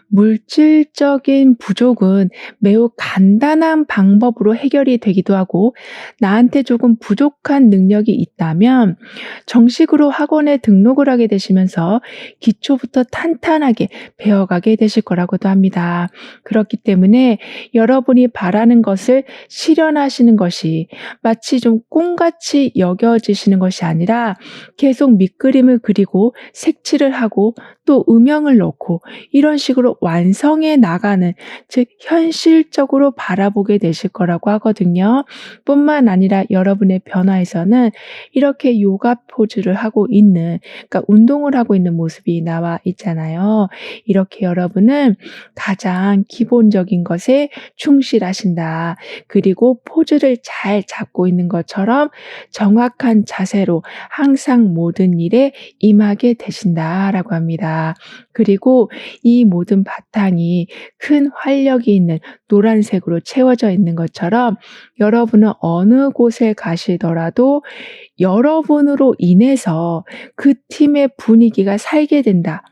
물질적인 부족은 매우 간단한 방법으로 해결이 되기도 하고, 나한테 조금 부족한 능력이 있다면 정식으로 학원에 등록을 하게 되시면서 기초부터 탄탄하게 배워가게 되실 거라고도 합니다. 그렇기 때문에 여러분이 바라는 것을 실현하시는 것이 마치 좀 꿈같이 여겨지시는 것이 아니라 계속 밑그림을 그리고 색칠을 하고 또 음영을 넣고 이런 식으로 완성해 나가는, 즉 현실적으로 바라보게 되실 거라고 하거든요. 뿐만 아니라 여러분의 변화에서는 이렇게 요가 포즈를 하고 있는, 그러니까 운동을 하고 있는 모습이 나와 있잖아요. 이렇게 여러분은 가장 기본적인 것에 충실하신다. 그리고 포즈를 잘 잡고 있는 것처럼 정확한 자세로 항상 모든 일에 임하게 되신다라고 합니다. 그리고 이 모든 바탕이 큰 활력이 있는 노란색으로 채워져 있는 것처럼 여러분은 어느 곳에 가시더라도 여러분으로 인해서 그 팀의 분위기가 살게 된다.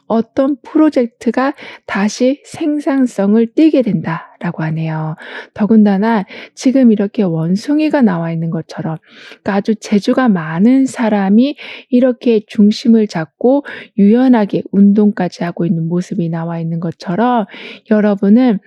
어떤 프로젝트가 다시 생산성을 띠게 된다라고 하네요. 더군다나 지금 이렇게 원숭이가 나와 있는 것처럼, 그러니까 아주 재주가 많은 사람이 이렇게 중심을 잡고 유연하게 운동까지 하고 있는 모습이 나와 있는 것처럼, 여러분은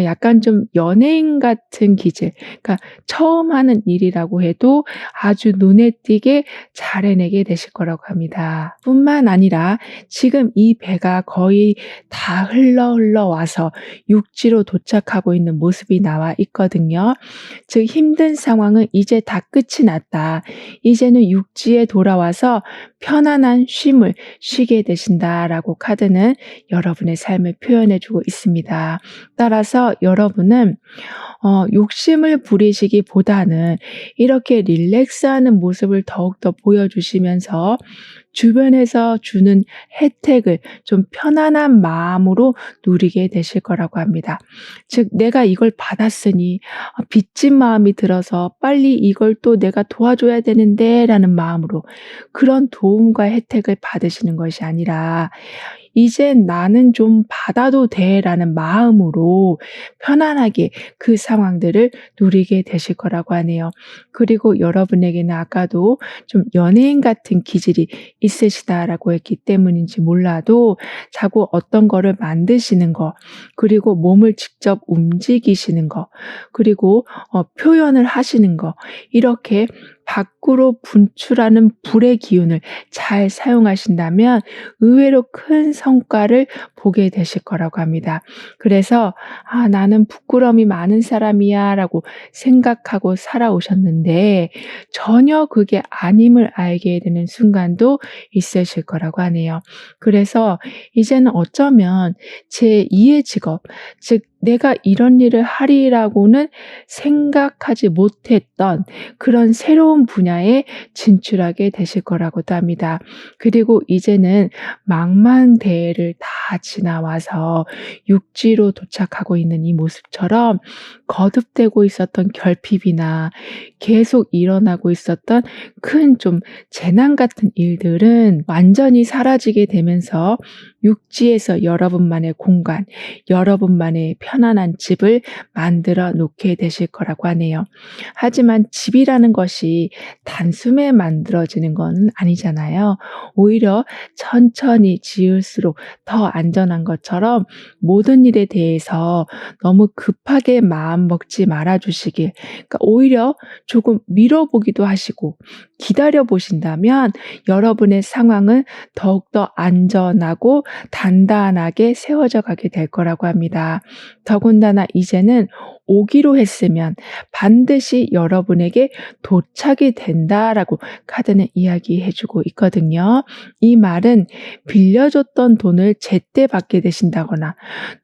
약간 좀 연예인 같은 기질, 그러니까 처음 하는 일이라고 해도 아주 눈에 띄게 잘 해내게 되실 거라고 합니다. 뿐만 아니라 지금 이 배가 거의 다 흘러와서 육지로 도착하고 있는 모습이 나와 있거든요. 즉 힘든 상황은 이제 다 끝이 났다. 이제는 육지에 돌아와서 편안한 쉼을 쉬게 되신다라고 카드는 여러분의 삶을 표현해 주고 있습니다. 따라서 여러분은 욕심을 부리시기보다는 이렇게 릴렉스하는 모습을 더욱더 보여주시면서 주변에서 주는 혜택을 좀 편안한 마음으로 누리게 되실 거라고 합니다. 즉 내가 이걸 받았으니 빚진 마음이 들어서 빨리 이걸 또 내가 도와줘야 되는데 라는 마음으로 그런 도움과 혜택을 받으시는 것이 아니라, 이젠 나는 좀 받아도 돼라는 마음으로 편안하게 그 상황들을 누리게 되실 거라고 하네요. 그리고 여러분에게는 아까도 좀 연예인 같은 기질이 있으시다라고 했기 때문인지 몰라도 자꾸 어떤 거를 만드시는 거, 그리고 몸을 직접 움직이시는 거, 그리고 표현을 하시는 거, 이렇게 밖으로 분출하는 불의 기운을 잘 사용하신다면 의외로 큰 성과를 보게 되실 거라고 합니다. 그래서 나는 부끄러움이 많은 사람이야 라고 생각하고 살아오셨는데 전혀 그게 아님을 알게 되는 순간도 있으실 거라고 하네요. 그래서 이제는 어쩌면 제2의 직업, 즉 내가 이런 일을 하리라고는 생각하지 못했던 그런 새로운 분야에 진출하게 되실 거라고도 합니다. 그리고 이제는 망망대해를 다 지나와서 육지로 도착하고 있는 이 모습처럼 거듭되고 있었던 결핍이나 계속 일어나고 있었던 큰 좀 재난 같은 일들은 완전히 사라지게 되면서 육지에서 여러분만의 공간, 여러분만의 편안한 집을 만들어 놓게 되실 거라고 하네요. 하지만 집이라는 것이 단숨에 만들어지는 건 아니잖아요. 오히려 천천히 지을수록 더 안전한 것처럼 모든 일에 대해서 너무 급하게 마음 먹지 말아 주시길, 그러니까 오히려 조금 미뤄보기도 하시고 기다려 보신다면 여러분의 상황은 더욱더 안전하고 단단하게 세워져 가게 될 거라고 합니다. 더군다나 이제는 오기로 했으면 반드시 여러분에게 도착이 된다라고 카드는 이야기해 주고 있거든요. 이 말은 빌려줬던 돈을 제때 받게 되신다거나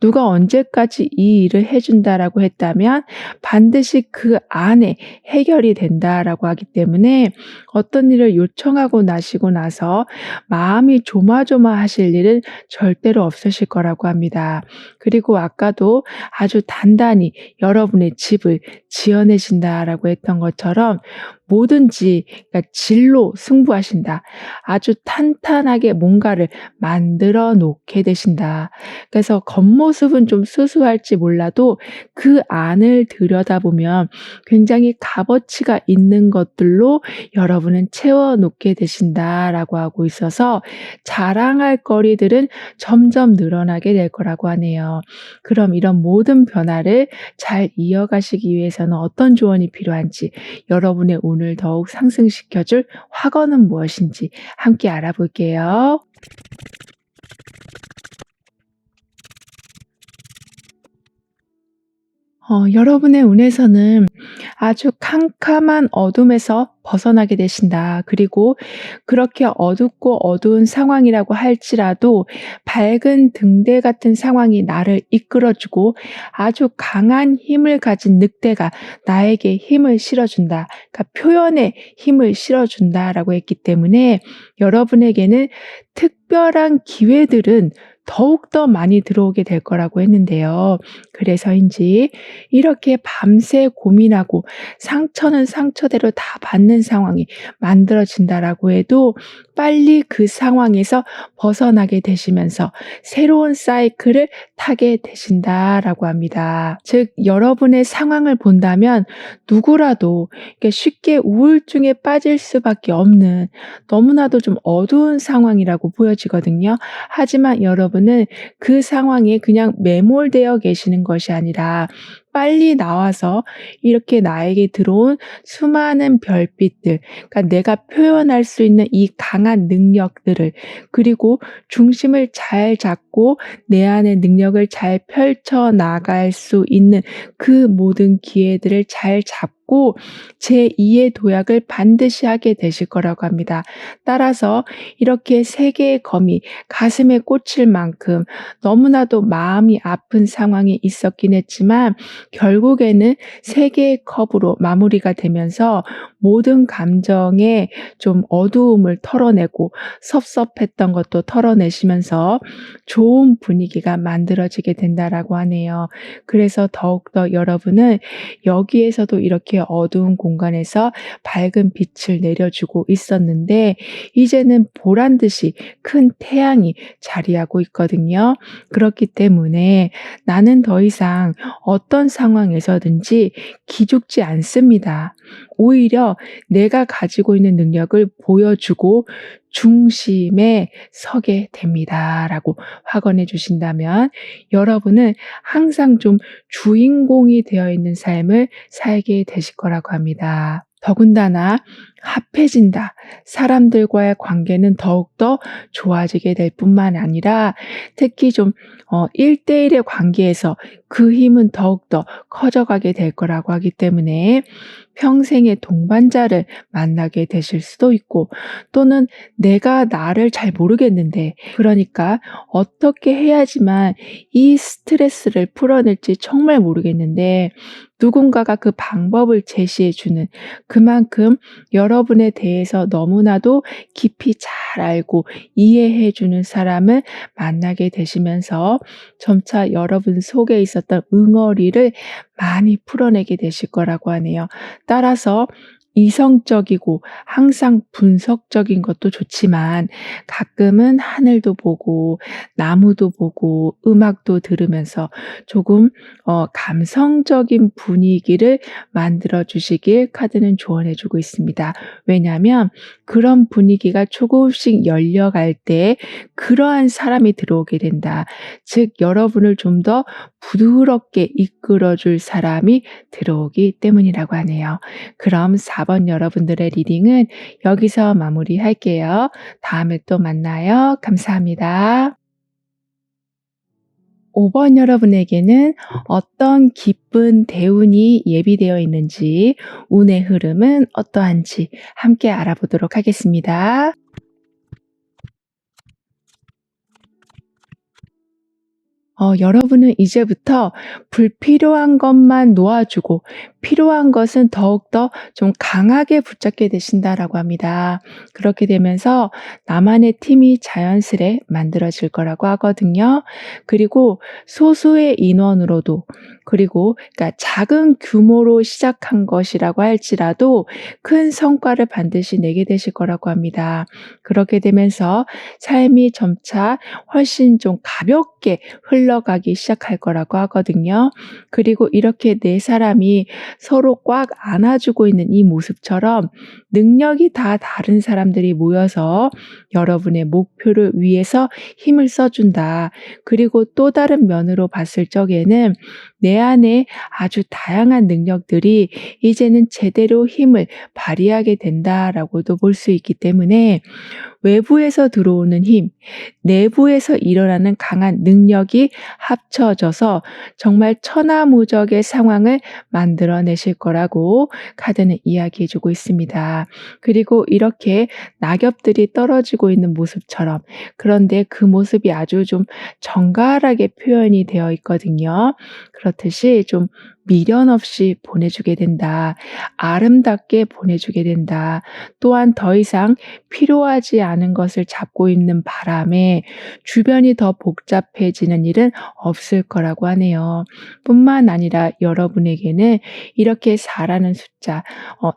누가 언제까지 이 일을 해준다라고 했다면 반드시 그 안에 해결이 된다라고 하기 때문에 어떤 일을 요청하고 나시고 나서 마음이 조마조마하실 일은 절대로 없으실 거라고 합니다. 그리고 아까도 아주 단단히 여러분의 집을 지어내신다라고 했던 것처럼 뭐든지, 그러니까 질로 승부하신다. 아주 탄탄하게 뭔가를 만들어 놓게 되신다. 그래서 겉모습은 좀 수수할지 몰라도 그 안을 들여다보면 굉장히 값어치가 있는 것들로 여러분은 채워 놓게 되신다라고 하고 있어서 자랑할 거리들은 점점 늘어나게 될 거라고 하네요. 그럼 이런 모든 변화를 잘 이어가시기 위해서는 어떤 조언이 필요한지, 여러분의 운을 더욱 상승시켜줄 화건은 무엇인지 함께 알아볼게요. 여러분의 운에서는 아주 캄캄한 어둠에서 벗어나게 되신다. 그리고 그렇게 어둡고 어두운 상황이라고 할지라도 밝은 등대 같은 상황이 나를 이끌어주고 아주 강한 힘을 가진 늑대가 나에게 힘을 실어준다. 그러니까 표현에 힘을 실어준다라고 했기 때문에 여러분에게는 특별한 기회들은 더욱더 많이 들어오게 될 거라고 했는데요. 그래서인지 이렇게 밤새 고민하고 상처는 상처대로 다 받는 상황이 만들어진다라고 해도 빨리 그 상황에서 벗어나게 되시면서 새로운 사이클을 타게 되신다라고 합니다. 즉 여러분의 상황을 본다면 누구라도 이렇게 쉽게 우울증에 빠질 수밖에 없는 너무나도 좀 어두운 상황이라고 보여지거든요. 하지만 여러분은 그 상황에 그냥 매몰되어 계시는 것이 아니라 빨리 나와서 이렇게 나에게 들어온 수많은 별빛들, 그러니까 내가 표현할 수 있는 이 강한 능력들을, 그리고 중심을 잘 잡고 내 안의 능력을 잘 펼쳐 나갈 수 있는 그 모든 기회들을 잘 잡고 제2의 도약을 반드시 하게 되실 거라고 합니다. 따라서 이렇게 세 개의 검이 가슴에 꽂힐 만큼 너무나도 마음이 아픈 상황이 있었긴 했지만 결국에는 세 개의 컵으로 마무리가 되면서 모든 감정의 좀 어두움을 털어내고 섭섭했던 것도 털어내시면서 좋은 분위기가 만들어지게 된다라고 하네요. 그래서 더욱더 여러분은 여기에서도 이렇게 어두운 공간에서 밝은 빛을 내려주고 있었는데 이제는 보란 듯이 큰 태양이 자리하고 있거든요. 그렇기 때문에 나는 더 이상 어떤 상황에서든지 기죽지 않습니다. 오히려 내가 가지고 있는 능력을 보여주고 중심에 서게 됩니다라고 확언해 주신다면 여러분은 항상 좀 주인공이 되어 있는 삶을 살게 되실 거라고 합니다. 더군다나 합해진다. 사람들과의 관계는 더욱더 좋아지게 될 뿐만 아니라 특히 좀 1대1의 관계에서 그 힘은 더욱더 커져가게 될 거라고 하기 때문에 평생의 동반자를 만나게 되실 수도 있고 또는 내가 나를 잘 모르겠는데 그러니까 어떻게 해야지만 이 스트레스를 풀어낼지 정말 모르겠는데 누군가가 그 방법을 제시해 주는 그만큼 여러분에 대해서 너무나도 깊이 잘 알고 이해해 주는 사람을 만나게 되시면서 점차 여러분 속에 있었던 응어리를 많이 풀어내게 되실 거라고 하네요. 따라서 이성적이고 항상 분석적인 것도 좋지만 가끔은 하늘도 보고 나무도 보고 음악도 들으면서 조금 감성적인 분위기를 만들어 주시길 카드는 조언해 주고 있습니다. 왜냐하면 그런 분위기가 조금씩 열려갈 때 그러한 사람이 들어오게 된다. 즉 여러분을 좀 더 부드럽게 이끌어 줄 사람이 들어오기 때문이라고 하네요. 그럼 4번 여러분들의 리딩은 여기서 마무리할게요. 다음에 또 만나요. 감사합니다. 5번 여러분에게는 어떤 기쁜 대운이 예비되어 있는지, 운의 흐름은 어떠한지 함께 알아보도록 하겠습니다. 여러분은 이제부터 불필요한 것만 놓아주고 필요한 것은 더욱더 좀 강하게 붙잡게 되신다라고 합니다. 그렇게 되면서 나만의 팀이 자연스레 만들어질 거라고 하거든요. 그리고 소수의 인원으로도 그리고 그러니까 작은 규모로 시작한 것이라고 할지라도 큰 성과를 반드시 내게 되실 거라고 합니다. 그렇게 되면서 삶이 점차 훨씬 좀 가볍게 흘러가기 시작할 거라고 하거든요. 그리고 이렇게 네 사람이 서로 꽉 안아주고 있는 이 모습처럼 능력이 다 다른 사람들이 모여서 여러분의 목표를 위해서 힘을 써준다. 그리고 또 다른 면으로 봤을 적에는 내 안에 아주 다양한 능력들이 이제는 제대로 힘을 발휘하게 된다라고도 볼 수 있기 때문에 외부에서 들어오는 힘, 내부에서 일어나는 강한 능력이 합쳐져서 정말 천하무적의 상황을 만들어내실 거라고 카드는 이야기해 주고 있습니다. 그리고 이렇게 낙엽들이 떨어지고 있는 모습처럼 그런데 그 모습이 아주 좀 정갈하게 표현이 되어 있거든요. 그렇듯이 좀 미련 없이 보내주게 된다. 아름답게 보내주게 된다. 또한 더 이상 필요하지 않은 것을 잡고 있는 바람에 주변이 더 복잡해지는 일은 없을 거라고 하네요. 뿐만 아니라 여러분에게는 이렇게 4라는 숫자,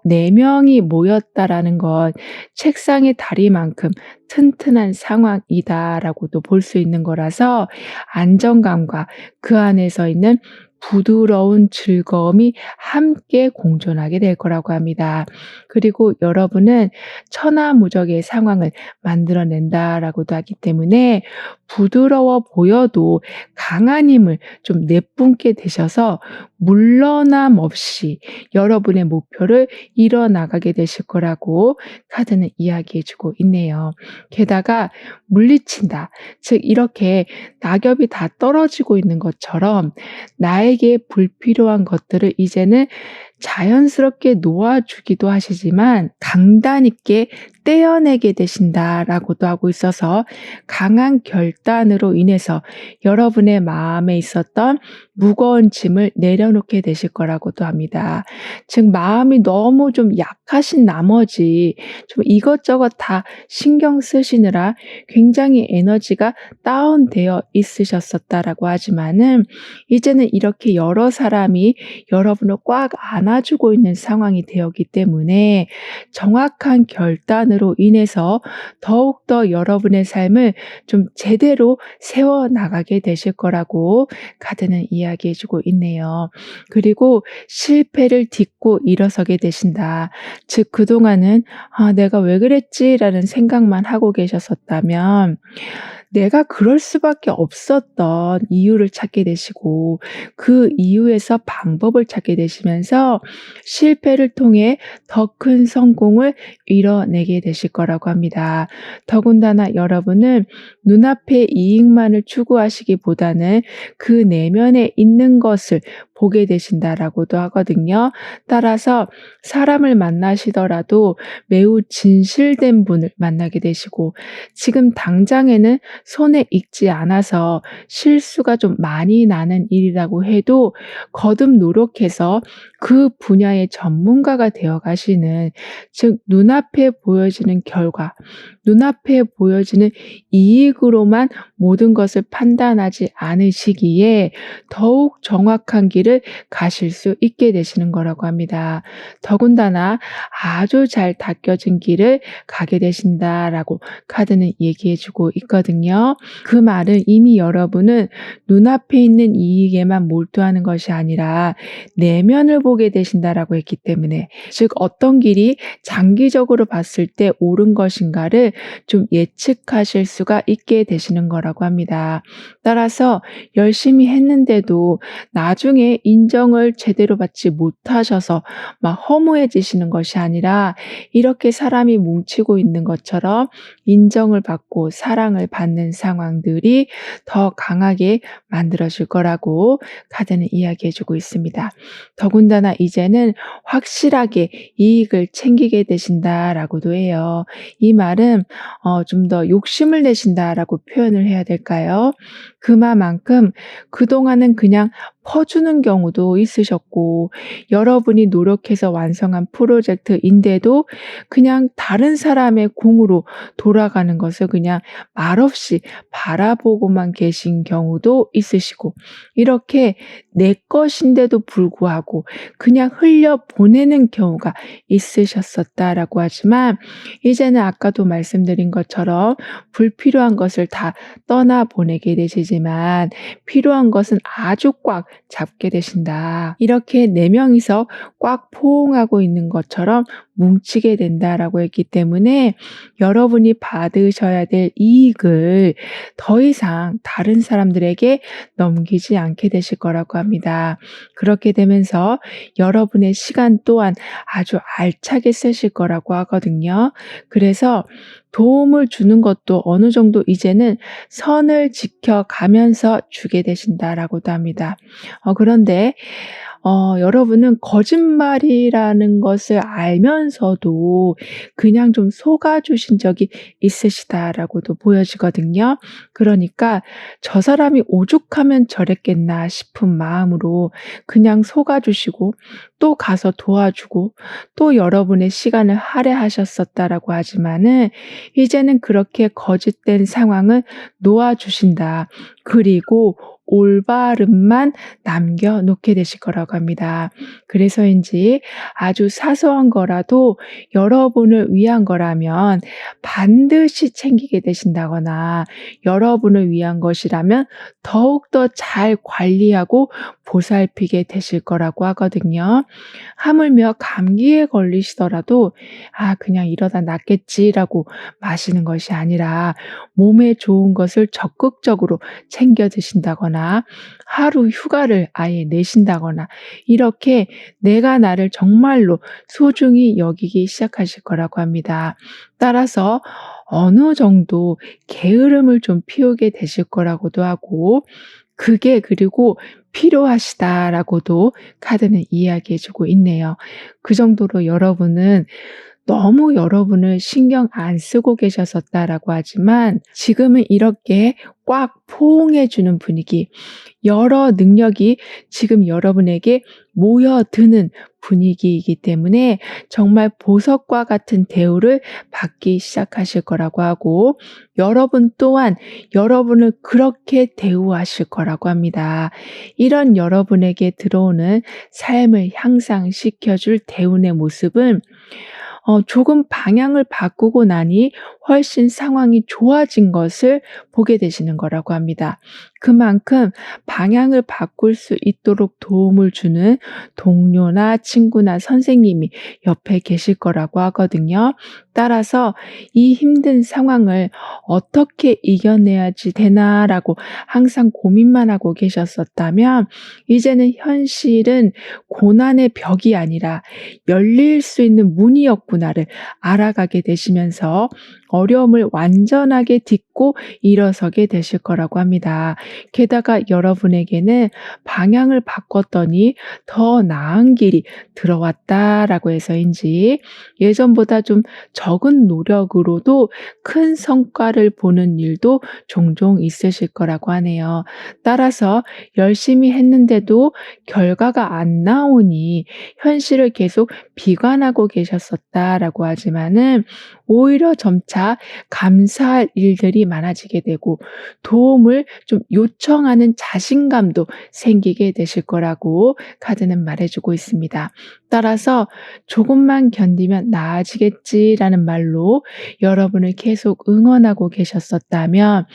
4명이 모였다라는 건 책상의 다리만큼 튼튼한 상황이다라고도 볼 수 있는 거라서 안정감과 그 안에서 있는 부드러운 즐거움이 함께 공존하게 될 거라고 합니다. 그리고 여러분은 천하무적의 상황을 만들어낸다라고도 하기 때문에 부드러워 보여도 강한 힘을 좀 내뿜게 되셔서 물러남 없이 여러분의 목표를 이뤄나가게 되실 거라고 카드는 이야기해 주고 있네요. 게다가 물리친다. 즉 이렇게 낙엽이 다 떨어지고 있는 것처럼 나에게 불필요한 것들을 이제는 자연스럽게 놓아주기도 하시지만 강단 있게 떼어내게 되신다라고도 하고 있어서 강한 결단으로 인해서 여러분의 마음에 있었던 무거운 짐을 내려놓게 되실 거라고도 합니다. 즉 마음이 너무 좀 약하신 나머지 좀 이것저것 다 신경 쓰시느라 굉장히 에너지가 다운되어 있으셨었다라고 하지만은 이제는 이렇게 여러 사람이 여러분을 꽉 안아주고 있는 상황이 되었기 때문에 정확한 결단으로 인해서 더욱더 여러분의 삶을 좀 제대로 세워나가게 되실 거라고 카드는 이야기해 주고 있네요. 그리고 실패를 딛고 일어서게 되신다. 즉 그동안은 내가 왜 그랬지라는 생각만 하고 계셨었다면 내가 그럴 수밖에 없었던 이유를 찾게 되시고 그 이유에서 방법을 찾게 되시면서 실패를 통해 더 큰 성공을 이뤄내게 되실 거라고 합니다. 더군다나 여러분은 눈앞의 이익만을 추구하시기보다는 그 내면에 있는 것을 보게 되신다라고도 하거든요. 따라서 사람을 만나시더라도 매우 진실된 분을 만나게 되시고 지금 당장에는 손에 익지 않아서 실수가 좀 많이 나는 일이라고 해도 거듭 노력해서 그 분야의 전문가가 되어 가시는 즉 눈앞에 보여지는 결과, 눈앞에 보여지는 이익으로만 모든 것을 판단하지 않으시기에 더욱 정확한 길을 가실 수 있게 되시는 거라고 합니다. 더군다나 아주 잘 닦여진 길을 가게 되신다라고 카드는 얘기해 주고 있거든요. 그 말은 이미 여러분은 눈앞에 있는 이익에만 몰두하는 것이 아니라 내면을 보게 되신다라고 했기 때문에 즉 어떤 길이 장기적으로 봤을 때 옳은 것인가를 좀 예측하실 수가 있게 되시는 거라고 합니다. 따라서 열심히 했는데도 나중에 인정을 제대로 받지 못하셔서 막 허무해지시는 것이 아니라 이렇게 사람이 뭉치고 있는 것처럼 인정을 받고 사랑을 받는 상황들이 더 강하게 만들어질 거라고 카드는 이야기해 주고 있습니다. 더군다나 이제는 확실하게 이익을 챙기게 되신다라고도 해요. 이 말은 좀 더 욕심을 내신다라고 표현을 해야 될까요? 그만큼 그동안은 그냥 퍼주는 경우도 있으셨고 여러분이 노력해서 완성한 프로젝트인데도 그냥 다른 사람의 공으로 돌아가는 것을 그냥 말없이 바라보고만 계신 경우도 있으시고 이렇게 내 것인데도 불구하고 그냥 흘려보내는 경우가 있으셨었다라고 하지만 이제는 아까도 말씀드린 것처럼 불필요한 것을 다 떠나보내게 되시지만 필요한 것은 아주 꽉 잡게 되신다. 이렇게 4명이서 꽉 포옹하고 있는 것처럼 뭉치게 된다라고 했기 때문에 여러분이 받으셔야 될 이익을 더 이상 다른 사람들에게 넘기지 않게 되실 거라고 합니다. 그렇게 되면서 여러분의 시간 또한 아주 알차게 쓰실 거라고 하거든요. 그래서 도움을 주는 것도 어느 정도 이제는 선을 지켜가면서 주게 되신다라고도 합니다. 그런데 여러분은 거짓말이라는 것을 알면서도 그냥 좀 속아 주신 적이 있으시다라고도 보여지거든요. 그러니까 '저 사람이 오죽하면 저랬겠나.' 싶은 마음으로 그냥 속아 주시고 또 가서 도와주고 또 여러분의 시간을 할애하셨었다라고 하지만은 이제는 그렇게 거짓된 상황을 놓아 주신다. 그리고 올바름만 남겨 놓게 되실 거라고 합니다. 그래서인지 아주 사소한 거라도 여러분을 위한 거라면 반드시 챙기게 되신다거나 여러분을 위한 것이라면 더욱더 잘 관리하고 보살피게 되실 거라고 하거든요. 하물며 감기에 걸리시더라도 '아 그냥 이러다 낫겠지.'라고 마시는 것이 아니라 몸에 좋은 것을 적극적으로 챙겨 드신다거나 하루 휴가를 아예 내신다거나 이렇게 내가 나를 정말로 소중히 여기기 시작하실 거라고 합니다. 따라서 어느 정도 게으름을 좀 피우게 되실 거라고도 하고 그게 그리고 필요하시다라고도 카드는 이야기해 주고 있네요. 그 정도로 여러분은 너무 여러분을 신경 안 쓰고 계셨었다라고 하지만 지금은 이렇게 꽉 포옹해 주는 분위기, 여러 능력이 지금 여러분에게 모여드는 분위기이기 때문에 정말 보석과 같은 대우를 받기 시작하실 거라고 하고 여러분 또한 여러분을 그렇게 대우하실 거라고 합니다. 이런 여러분에게 들어오는 삶을 향상시켜 줄 대운의 모습은 조금 방향을 바꾸고 나니 훨씬 상황이 좋아진 것을 보게 되시는 거라고 합니다. 그만큼 방향을 바꿀 수 있도록 도움을 주는 동료나 친구나 선생님이 옆에 계실 거라고 하거든요. 따라서 이 힘든 상황을 '어떻게 이겨내야지 되나.'라고 항상 고민만 하고 계셨었다면 이제는 현실은 고난의 벽이 아니라 열릴 수 있는 문이었구나를 알아가게 되시면서 어려움을 완전하게 딛고 일어서게 되실 거라고 합니다. 게다가 여러분에게는 방향을 바꿨더니 더 나은 길이 들어왔다라고 해서인지 예전보다 좀 적은 노력으로도 큰 성과를 보는 일도 종종 있으실 거라고 하네요. 따라서 열심히 했는데도 결과가 안 나오니 현실을 계속 비관하고 계셨었다라고 하지만은 오히려 점차 감사할 일들이 많아지게 되고 도움을 좀 요청하는 자신감도 생기게 되실 거라고 카드는 말해주고 있습니다. 따라서 '조금만 견디면 나아지겠지.'라는 말로 여러분을 계속 응원하고 계셨었다면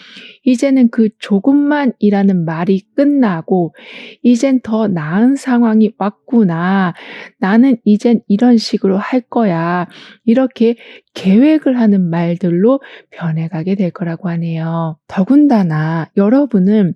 이제는 그 '조금만'이라는 말이 끝나고 '이젠 더 나은 상황이 왔구나. 나는 이젠 이런 식으로 할 거야.' 이렇게 계획을 하는 말들로 변해가게 될 거라고 하네요. 더군다나 여러분은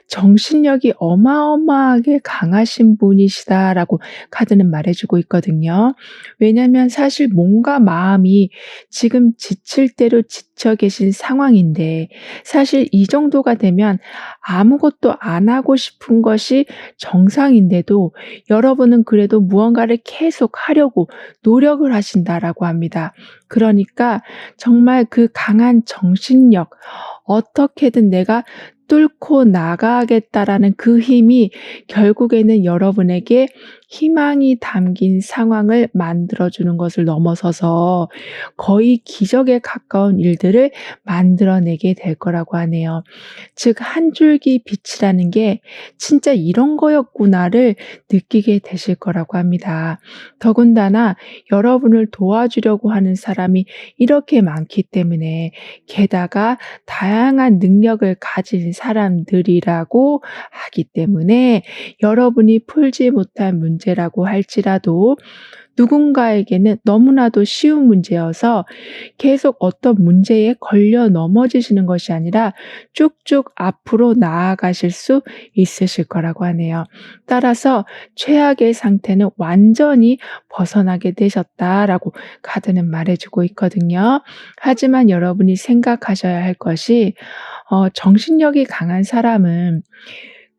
정신력이 어마어마하게 강하신 분이시다라고 카드는 말해주고 있거든요. 왜냐하면 사실 몸과 마음이 지금 지칠 대로 지쳐 계신 상황인데 사실 이 정도가 되면 아무것도 안 하고 싶은 것이 정상인데도 여러분은 그래도 무언가를 계속 하려고 노력을 하신다라고 합니다. 그러니까 정말 그 강한 정신력, 어떻게든 내가 뚫고 나가겠다라는 그 힘이 결국에는 여러분에게 희망이 담긴 상황을 만들어주는 것을 넘어서서 거의 기적에 가까운 일들을 만들어내게 될 거라고 하네요. 즉, 한 줄기 빛이라는 게 진짜 이런 거였구나를 느끼게 되실 거라고 합니다. 더군다나 여러분을 도와주려고 하는 사람이 이렇게 많기 때문에 게다가 다양한 능력을 가진 사람들이라고 하기 때문에 여러분이 풀지 못한 문제라고 할지라도 누군가에게는 너무나도 쉬운 문제여서 계속 어떤 문제에 걸려 넘어지시는 것이 아니라 쭉쭉 앞으로 나아가실 수 있으실 거라고 하네요. 따라서 최악의 상태는 완전히 벗어나게 되셨다라고 카드는 말해주고 있거든요. 하지만 여러분이 생각하셔야 할 것이 정신력이 강한 사람은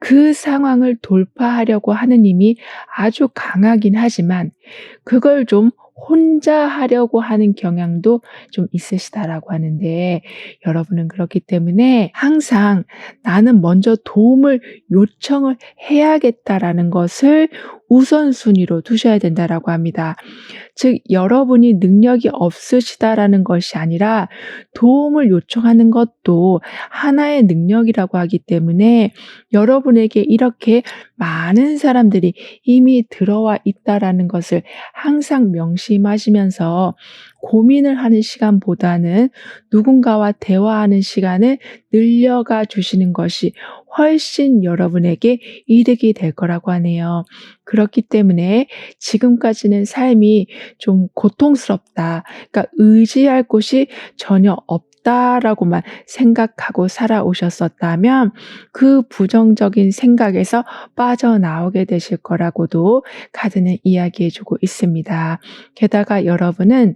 그 상황을 돌파하려고 하는 힘이 아주 강하긴 하지만 그걸 좀 혼자 하려고 하는 경향도 좀 있으시다라고 하는데, 여러분은 그렇기 때문에 항상 '나는 먼저 도움을 요청을 해야겠다.'라는 것을 우선순위로 두셔야 된다라고 합니다. 즉 여러분이 능력이 없으시다라는 것이 아니라 도움을 요청하는 것도 하나의 능력이라고 하기 때문에, 여러분에게 이렇게 많은 사람들이 이미 들어와 있다라는 것을 항상 명심하시면서 고민을 하는 시간보다는 누군가와 대화하는 시간을 늘려가 주시는 것이 훨씬 여러분에게 이득이 될 거라고 하네요. 그렇기 때문에 지금까지는 삶이 좀 고통스럽다, 그러니까 의지할 곳이 전혀 없다라고만 생각하고 살아오셨었다면 그 부정적인 생각에서 빠져나오게 되실 거라고도 카드는 이야기해 주고 있습니다. 게다가 여러분은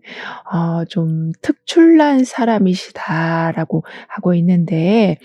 좀 특출난 사람이시다라고 하고 있는데,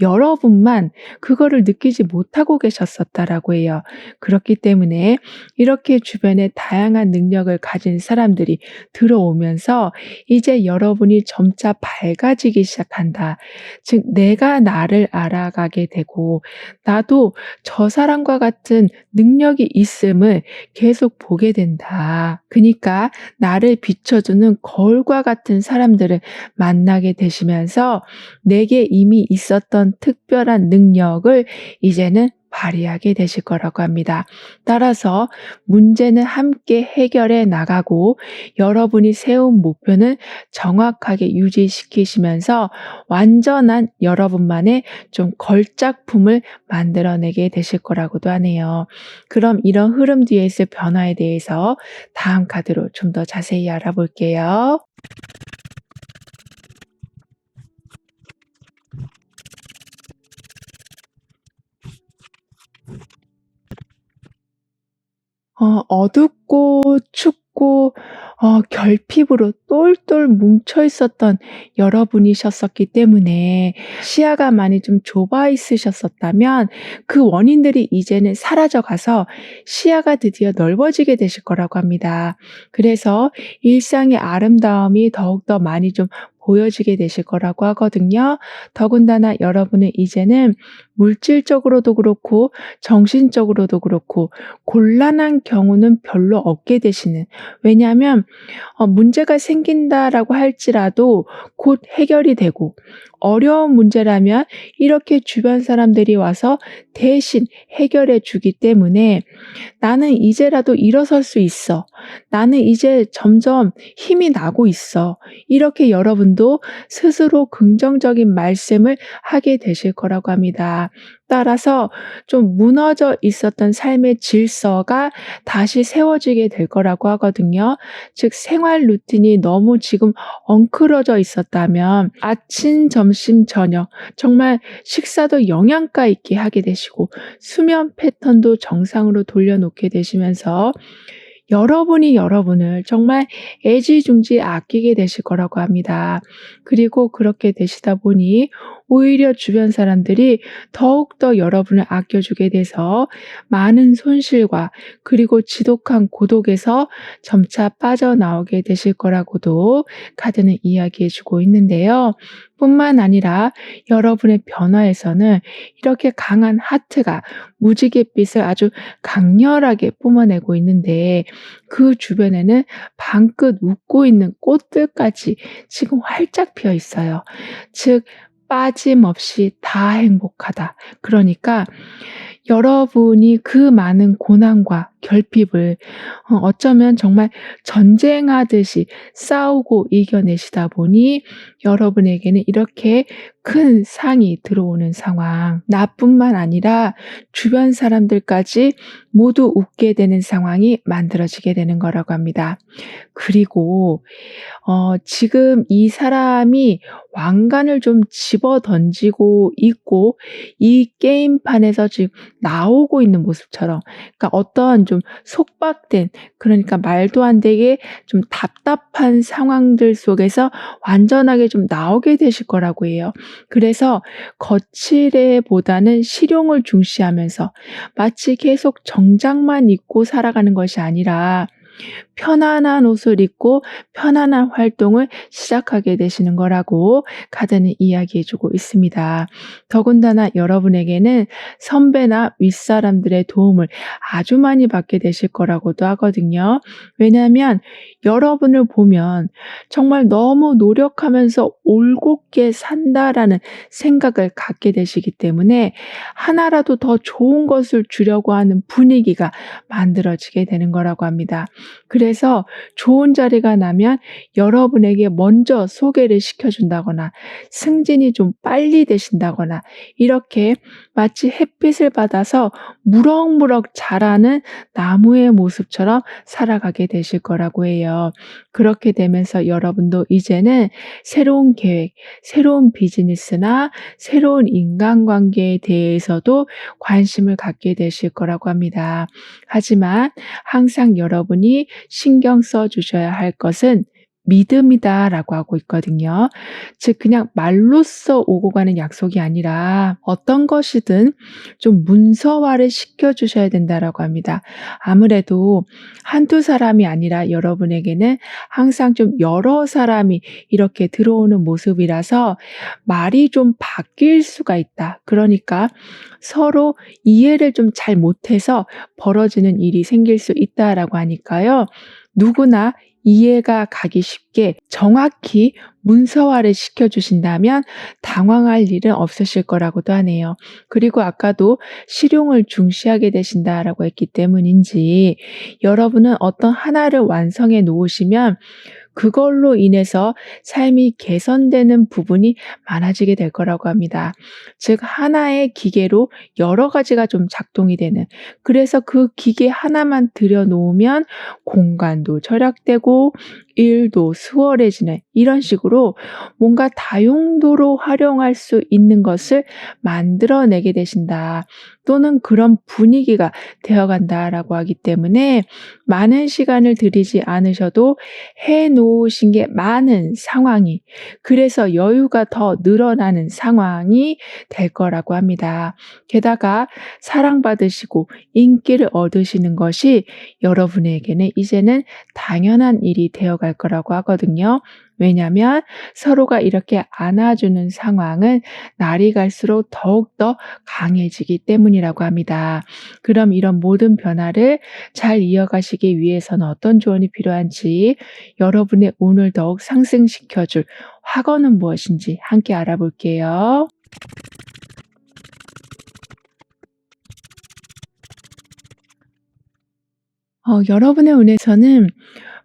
여러분만 그거를 느끼지 못하고 계셨었다라고 해요. 그렇기 때문에 이렇게 주변에 다양한 능력을 가진 사람들이 들어오면서 이제 여러분이 점차 밝아지기 시작한다. 즉 내가 나를 알아가게 되고, 나도 저 사람과 같은 능력이 있음을 계속 보게 된다. 그니까 나를 비춰주는 거울과 같은 사람들을 만나게 되시면서 내게 이미 있었던 특별한 능력을 이제는 발휘하게 되실 거라고 합니다. 따라서 문제는 함께 해결해 나가고 여러분이 세운 목표는 정확하게 유지시키시면서 완전한 여러분만의 좀 걸작품을 만들어내게 되실 거라고도 하네요. 그럼 이런 흐름 뒤에 있을 변화에 대해서 다음 카드로 좀 더 자세히 알아볼게요. 어둡고 춥고 결핍으로 똘똘 뭉쳐 있었던 여러분이셨었기 때문에 시야가 많이 좀 좁아 있으셨었다면 그 원인들이 이제는 사라져 가서 시야가 드디어 넓어지게 되실 거라고 합니다. 그래서 일상의 아름다움이 더욱더 많이 좀 보여지게 되실 거라고 하거든요. 더군다나 여러분은 이제는 물질적으로도 그렇고 정신적으로도 그렇고 곤란한 경우는 별로 없게 되시는, 왜냐하면 문제가 생긴다라고 할지라도 곧 해결이 되고, 어려운 문제라면 이렇게 주변 사람들이 와서 대신 해결해 주기 때문에 '나는 이제라도 일어설 수 있어. 나는 이제 점점 힘이 나고 있어.' 이렇게 여러분도 스스로 긍정적인 말씀을 하게 되실 거라고 합니다. 따라서 좀 무너져 있었던 삶의 질서가 다시 세워지게 될 거라고 하거든요. 즉 생활 루틴이 너무 지금 엉클어져 있었다면 아침, 점심, 저녁 정말 식사도 영양가 있게 하게 되시고, 수면 패턴도 정상으로 돌려놓게 되시면서 여러분이 여러분을 정말 애지중지 아끼게 되실 거라고 합니다. 그리고 그렇게 되시다 보니 오히려 주변 사람들이 더욱더 여러분을 아껴주게 돼서 많은 손실과 그리고 지독한 고독에서 점차 빠져나오게 되실 거라고도 카드는 이야기해 주고 있는데요. 뿐만 아니라 여러분의 변화에서는 이렇게 강한 하트가 무지갯빛을 아주 강렬하게 뿜어내고 있는데, 그 주변에는 방긋 웃고 있는 꽃들까지 지금 활짝 피어 있어요. 즉 빠짐없이 다 행복하다. 그러니까 여러분이 그 많은 고난과 결핍을 어쩌면 정말 전쟁하듯이 싸우고 이겨내시다 보니 여러분에게는 이렇게 큰 상이 들어오는 상황, 나뿐만 아니라 주변 사람들까지 모두 웃게 되는 상황이 만들어지게 되는 거라고 합니다. 그리고 지금 이 사람이 왕관을 좀 집어던지고 있고 이 게임판에서 지금 나오고 있는 모습처럼, 그러니까 어떤 좀 속박된, 그러니까 말도 안 되게 좀 답답한 상황들 속에서 완전하게 좀 나오게 되실 거라고 해요. 그래서 거칠애보다는 실용을 중시하면서 마치 계속 정장만 입고 살아가는 것이 아니라 편안한 옷을 입고 편안한 활동을 시작하게 되시는 거라고 카드는 이야기해 주고 있습니다. 더군다나 여러분에게는 선배나 윗사람들의 도움을 아주 많이 받게 되실 거라고도 하거든요. 왜냐하면 여러분을 보면 정말 너무 노력하면서 올곧게 산다라는 생각을 갖게 되시기 때문에 하나라도 더 좋은 것을 주려고 하는 분위기가 만들어지게 되는 거라고 합니다. 그래서 좋은 자리가 나면 여러분에게 먼저 소개를 시켜준다거나 승진이 좀 빨리 되신다거나 이렇게 마치 햇빛을 받아서 무럭무럭 자라는 나무의 모습처럼 살아가게 되실 거라고 해요. 그렇게 되면서 여러분도 이제는 새로운 계획, 새로운 비즈니스나 새로운 인간관계에 대해서도 관심을 갖게 되실 거라고 합니다. 하지만 항상 여러분이 신경 써 주셔야 할 것은 믿음이다라고 하고 있거든요. 즉 그냥 말로써 오고 가는 약속이 아니라 어떤 것이든 좀 문서화를 시켜 주셔야 된다라고 합니다. 아무래도 한두 사람이 아니라 여러분에게는 항상 좀 여러 사람이 이렇게 들어오는 모습이라서 말이 좀 바뀔 수가 있다. 그러니까 서로 이해를 좀 잘 못해서 벌어지는 일이 생길 수 있다라고 하니까요. 누구나 이해가 가기 쉽게 정확히 문서화를 시켜주신다면 당황할 일은 없으실 거라고도 하네요. 그리고 아까도 실용을 중시하게 되신다라고 했기 때문인지 여러분은 어떤 하나를 완성해 놓으시면 그걸로 인해서 삶이 개선되는 부분이 많아지게 될 거라고 합니다. 즉 하나의 기계로 여러 가지가 좀 작동이 되는, 그래서 그 기계 하나만 들여놓으면 공간도 절약되고 일도 수월해지는, 이런 식으로 뭔가 다용도로 활용할 수 있는 것을 만들어내게 되신다. 또는 그런 분위기가 되어간다라고 하기 때문에 많은 시간을 들이지 않으셔도 해 놓으신 게 많은 상황이, 그래서 여유가 더 늘어나는 상황이 될 거라고 합니다. 게다가 사랑받으시고 인기를 얻으시는 것이 여러분에게는 이제는 당연한 일이 되어갈 거라고 하거든요. 왜냐하면 서로가 이렇게 안아주는 상황은 날이 갈수록 더욱더 강해지기 때문이라고 합니다. 그럼 이런 모든 변화를 잘 이어가시기 위해서는 어떤 조언이 필요한지, 여러분의 운을 더욱 상승시켜줄 화거는 무엇인지 함께 알아볼게요. 여러분의 운에서는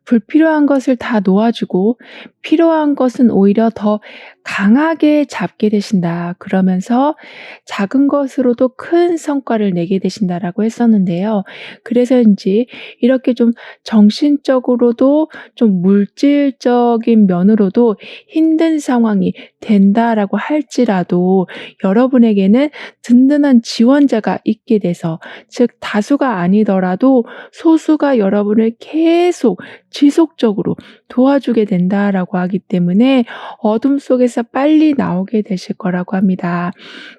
불필요한 것을 다 놓아주고 필요한 것은 오히려 더 강하게 잡게 되신다. 그러면서 작은 것으로도 큰 성과를 내게 되신다라고 했었는데요. 그래서인지 이렇게 좀 정신적으로도 좀 물질적인 면으로도 힘든 상황이 된다라고 할지라도 여러분에게는 든든한 지원자가 있게 돼서, 즉 다수가 아니더라도 소수가 여러분을 계속 지속적으로 도와주게 된다라고 하기 때문에 어둠 속에서 빨리 나오게 되실 거라고 합니다.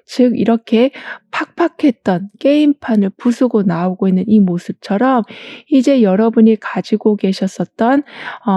즉 이렇게 팍팍했던 게임판을 부수고 나오고 있는 이 모습처럼 이제 여러분이 가지고 계셨었던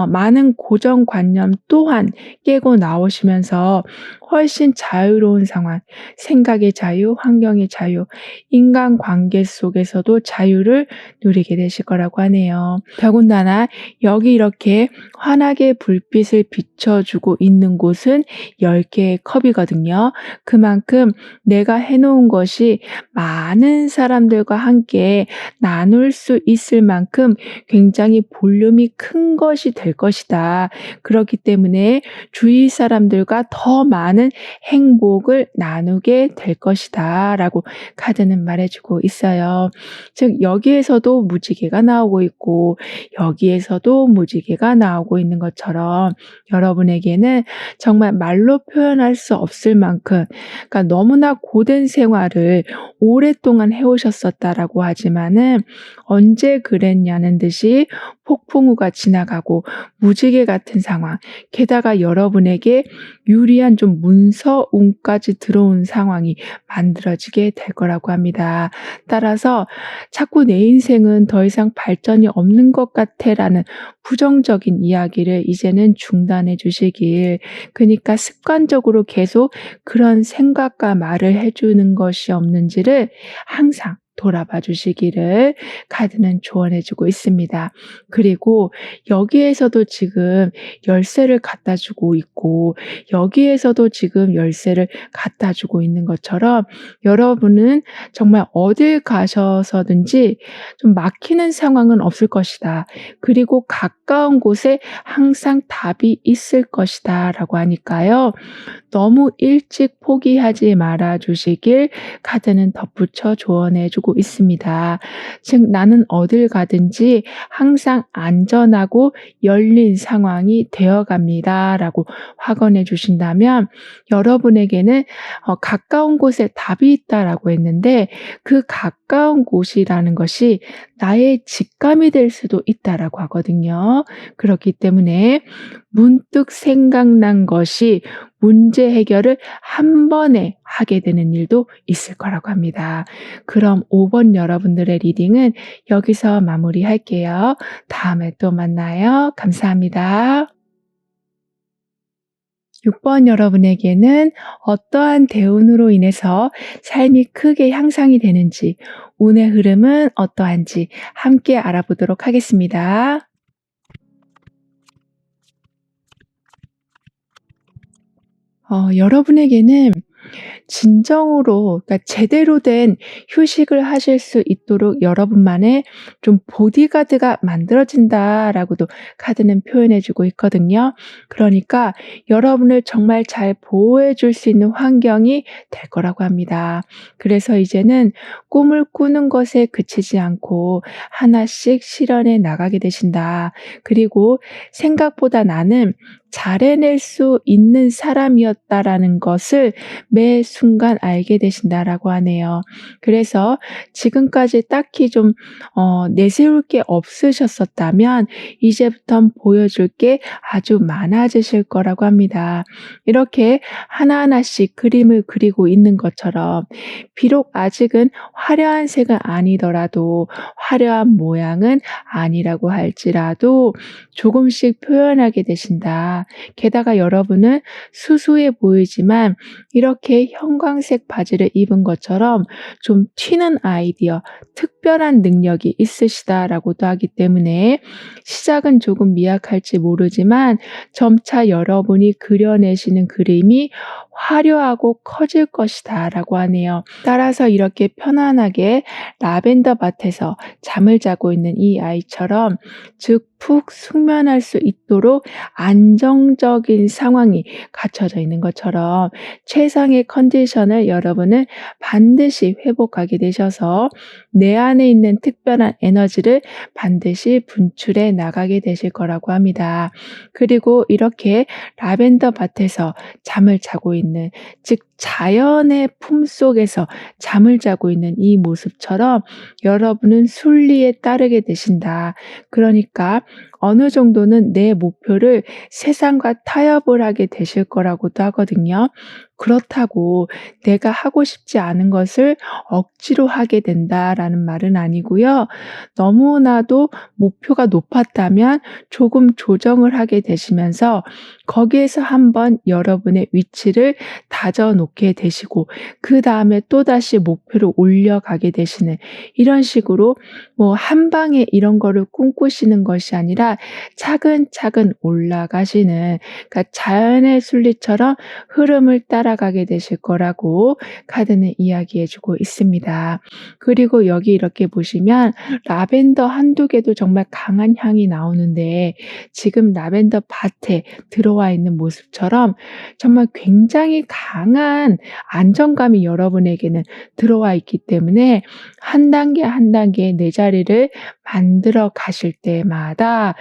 많은 고정관념 또한 깨고 나오시면서 훨씬 자유로운 상황, 생각의 자유, 환경의 자유, 인간관계 속에서도 자유를 누리게 되실 거라고 하네요. 더군다나 여기 이렇게 환하게 불빛을 비춰주고 있는 곳은 10개의 컵이거든요. 그만큼 내가 해놓은 것이 많은 사람들과 함께 나눌 수 있을 만큼 굉장히 볼륨이 큰 것이 될 것이다. 그렇기 때문에 주위 사람들과 더 많은 행복을 나누게 될 것이다 라고 카드는 말해주고 있어요. 즉 여기에서도 무지개가 나오고 있고 여기에서도 무지개가 나오고 있는 것처럼 여러분에게는 정말 말로 표현할 수 없을 만큼, 그러니까 너무나 고된 생활을 일을 오랫동안 해 오셨었다라고 하지만은 언제 그랬냐는 듯이 폭풍우가 지나가고 무지개 같은 상황, 게다가 여러분에게 유리한 좀 문서운까지 들어온 상황이 만들어지게 될 거라고 합니다. 따라서 자꾸 '내 인생은 더 이상 발전이 없는 것 같아.'라는 부정적인 이야기를 이제는 중단해 주시길, 그니까 습관적으로 계속 그런 생각과 말을 해 주는 것이 없는지를 항상 돌아봐 주시기를 카드는 조언해 주고 있습니다. 그리고 여기에서도 지금 열쇠를 갖다 주고 있고 여기에서도 지금 열쇠를 갖다 주고 있는 것처럼 여러분은 정말 어딜 가셔서든지 좀 막히는 상황은 없을 것이다. 그리고 가까운 곳에 항상 답이 있을 것이다라고 하니까요. 너무 일찍 포기하지 말아 주시길 카드는 덧붙여 조언해 주고 있습니다. 즉 나는 어딜 가든지 항상 안전하고 열린 상황이 되어 갑니다라고 확언해 주신다면 여러분에게는 가까운 곳에 답이 있다라고 했는데 그 가까운 곳이라는 것이 나의 직감이 될 수도 있다라고 하거든요. 그렇기 때문에 문득 생각난 것이 문제 해결을 한 번에 하게 되는 일도 있을 거라고 합니다. 그럼 5번 여러분들의 리딩은 여기서 마무리할게요. 다음에 또 만나요. 감사합니다. 6번 여러분에게는 어떠한 대운으로 인해서 삶이 크게 향상이 되는지, 운의 흐름은 어떠한지 함께 알아보도록 하겠습니다. 여러분에게는 진정으로, 그러니까 제대로 된 휴식을 하실 수 있도록 여러분만의 좀 보디가드가 만들어진다라고도 카드는 표현해 주고 있거든요. 그러니까 여러분을 정말 잘 보호해 줄 수 있는 환경이 될 거라고 합니다. 그래서 이제는 꿈을 꾸는 것에 그치지 않고 하나씩 실현해 나가게 되신다. 그리고 생각보다 나는 잘 해낼 수 있는 사람이었다라는 것을 매 순간 알게 되신다라고 하네요. 그래서 지금까지 딱히 좀 내세울 게 없으셨었다면 이제부턴 보여줄 게 아주 많아지실 거라고 합니다. 이렇게 하나하나씩 그림을 그리고 있는 것처럼 비록 아직은 화려한 색은 아니더라도 화려한 모양은 아니라고 할지라도 조금씩 표현하게 되신다. 게다가 여러분은 수수해 보이지만 이렇게 형광색 바지를 입은 것처럼 좀 튀는 아이디어, 특별한 능력이 있으시다라고도 하기 때문에 시작은 조금 미약할지 모르지만 점차 여러분이 그려내시는 그림이 화려하고 커질 것이다라고 하네요. 따라서 이렇게 편안하게 라벤더 밭에서 잠을 자고 있는 이 아이처럼 즉 푹 숙면할 수 있도록 안정적인 상황이 갖춰져 있는 것처럼 최상의 컨디션을 여러분은 반드시 회복하게 되셔서 내 안에 있는 특별한 에너지를 반드시 분출해 나가게 되실 거라고 합니다. 그리고 이렇게 라벤더 밭에서 잠을 자고 있는, 즉 자연의 품속에서 잠을 자고 있는 이 모습처럼 여러분은 순리에 따르게 되신다. 그러니까 어느 정도는 내 목표를 세상과 타협을 하게 되실 거라고도 하거든요. 그렇다고 내가 하고 싶지 않은 것을 억지로 하게 된다라는 말은 아니고요. 너무나도 목표가 높았다면 조금 조정을 하게 되시면서 거기에서 한번 여러분의 위치를 다져 놓게 되시고 그다음에 또다시 목표를 올려가게 되시는, 이런 식으로 뭐 한 방에 이런 거를 꿈꾸시는 것이 아니라 차근차근 올라가시는, 그러니까 자연의 순리처럼 흐름을 따라가게 되실 거라고 카드는 이야기해 주고 있습니다. 그리고 여기 이렇게 보시면 라벤더 한두 개도 정말 강한 향이 나오는데 지금 라벤더 밭에 들어와 있는 모습처럼 정말 굉장히 강한 안정감이 여러분에게는 들어와 있기 때문에 한 단계 한 단계 내 자리를 만들어 가실 때마다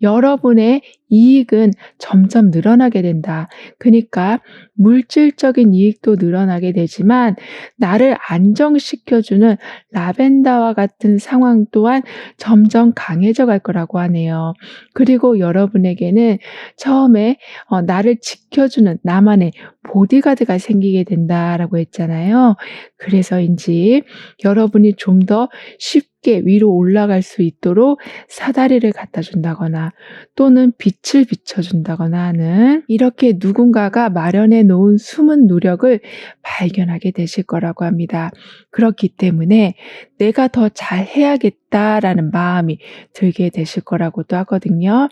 여러분의 이익은 점점 늘어나게 된다. 그러니까 물질적인 이익도 늘어나게 되지만 나를 안정시켜주는 라벤더와 같은 상황 또한 점점 강해져 갈 거라고 하네요. 그리고 여러분에게는 처음에 나를 지켜주는 나만의 보디가드가 생기게 된다라고 했잖아요. 그래서인지 여러분이 좀 더 쉽게 위로 올라갈 수 있도록 사다리를 갖다 준다거나 또는 빛을 비춰준다거나 하는 이렇게 누군가가 마련해 놓은 숨은 노력을 발견하게 되실 거라고 합니다. 그렇기 때문에 내가 더 잘해야겠다라는 마음이 들게 되실 거라고도 하거든요.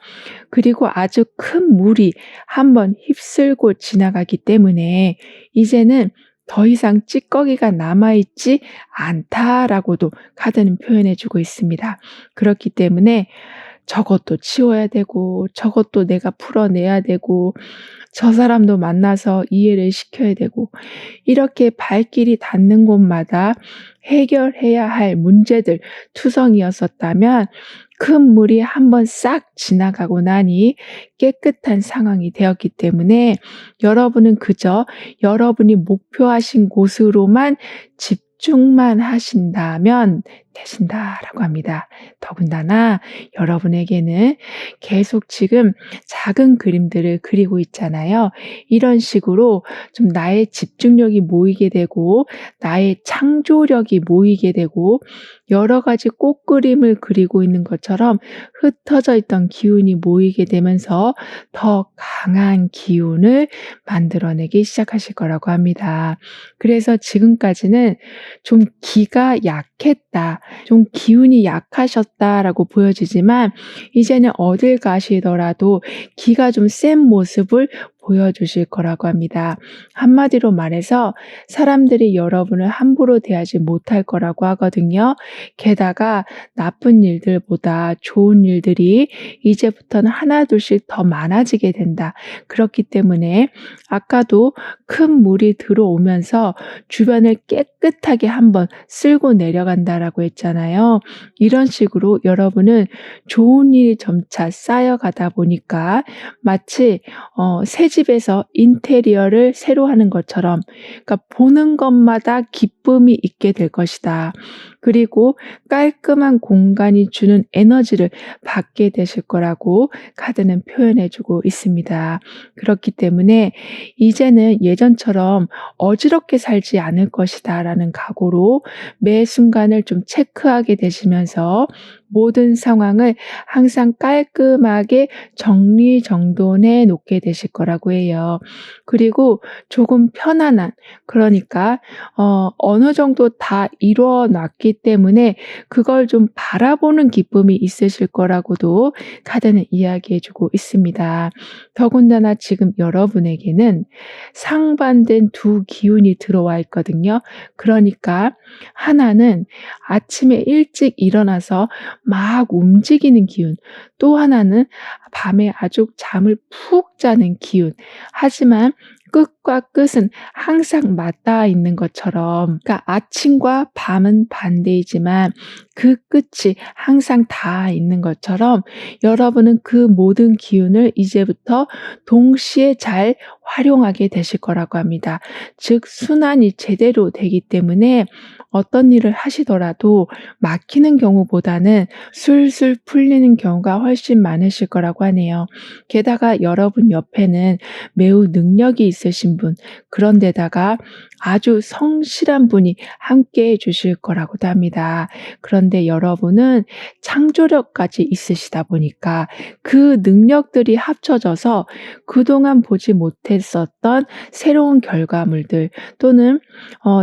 그리고 아주 큰 물이 한번 휩쓸고 지나가기 때문에 이제는 더 이상 찌꺼기가 남아있지 않다라고도 카드는 표현해 주고 있습니다. 그렇기 때문에 저것도 치워야 되고 저것도 내가 풀어내야 되고 저 사람도 만나서 이해를 시켜야 되고 이렇게 발길이 닿는 곳마다 해결해야 할 문제들 투성이었었다면 큰 물이 한번 싹 지나가고 나니 깨끗한 상황이 되었기 때문에 여러분은 그저 여러분이 목표하신 곳으로만 집중만 하신다면 되신다라고 합니다. 더군다나 여러분에게는 계속 지금 작은 그림들을 그리고 있잖아요. 이런 식으로 좀 나의 집중력이 모이게 되고 나의 창조력이 모이게 되고 여러 가지 꽃그림을 그리고 있는 것처럼 흩어져 있던 기운이 모이게 되면서 더 강한 기운을 만들어내기 시작하실 거라고 합니다. 그래서 지금까지는 좀 기가 약했다, 좀 기운이 약하셨다라고 보여지지만 이제는 어딜 가시더라도 기가 좀 센 모습을 보여주실 거라고 합니다. 한마디로 말해서 사람들이 여러분을 함부로 대하지 못할 거라고 하거든요. 게다가 나쁜 일들보다 좋은 일들이 이제부터는 하나둘씩 더 많아지게 된다. 그렇기 때문에 아까도 큰 물이 들어오면서 주변을 깨끗하게 한번 쓸고 내려간다라고 했잖아요. 이런 식으로 여러분은 좋은 일이 점차 쌓여가다 보니까 마치 새 집에서 인테리어를 새로 하는 것처럼, 그러니까 보는 것마다 기쁨이 있게 될 것이다. 그리고 깔끔한 공간이 주는 에너지를 받게 되실 거라고 카드는 표현해주고 있습니다. 그렇기 때문에 이제는 예전처럼 어지럽게 살지 않을 것이다 라는 각오로 매 순간을 좀 체크하게 되시면서 모든 상황을 항상 깔끔하게 정리정돈해 놓게 되실 거라고 해요. 그리고 조금 편안한, 그러니까 어느 정도 다 이루어 놨기 때문에 그걸 좀 바라보는 기쁨이 있으실 거라고도 카드는 이야기해 주고 있습니다. 더군다나 지금 여러분에게는 상반된 두 기운이 들어와 있거든요. 그러니까 하나는 아침에 일찍 일어나서 막 움직이는 기운, 또 하나는 밤에 아주 잠을 푹 자는 기운. 하지만 끝과 끝은 항상 맞닿아 있는 것처럼, 그러니까 아침과 밤은 반대이지만 그 끝이 항상 닿아 있는 것처럼 여러분은 그 모든 기운을 이제부터 동시에 잘 활용하게 되실 거라고 합니다. 즉 순환이 제대로 되기 때문에 어떤 일을 하시더라도 막히는 경우보다는 술술 풀리는 경우가 훨씬 많으실 거라고 하네요. 게다가 여러분 옆에는 매우 능력이 있으신 분, 그런데다가 아주 성실한 분이 함께해 주실 거라고도 합니다. 그런데 여러분은 창조력까지 있으시다 보니까 그 능력들이 합쳐져서 그동안 보지 못했었던 새로운 결과물들 또는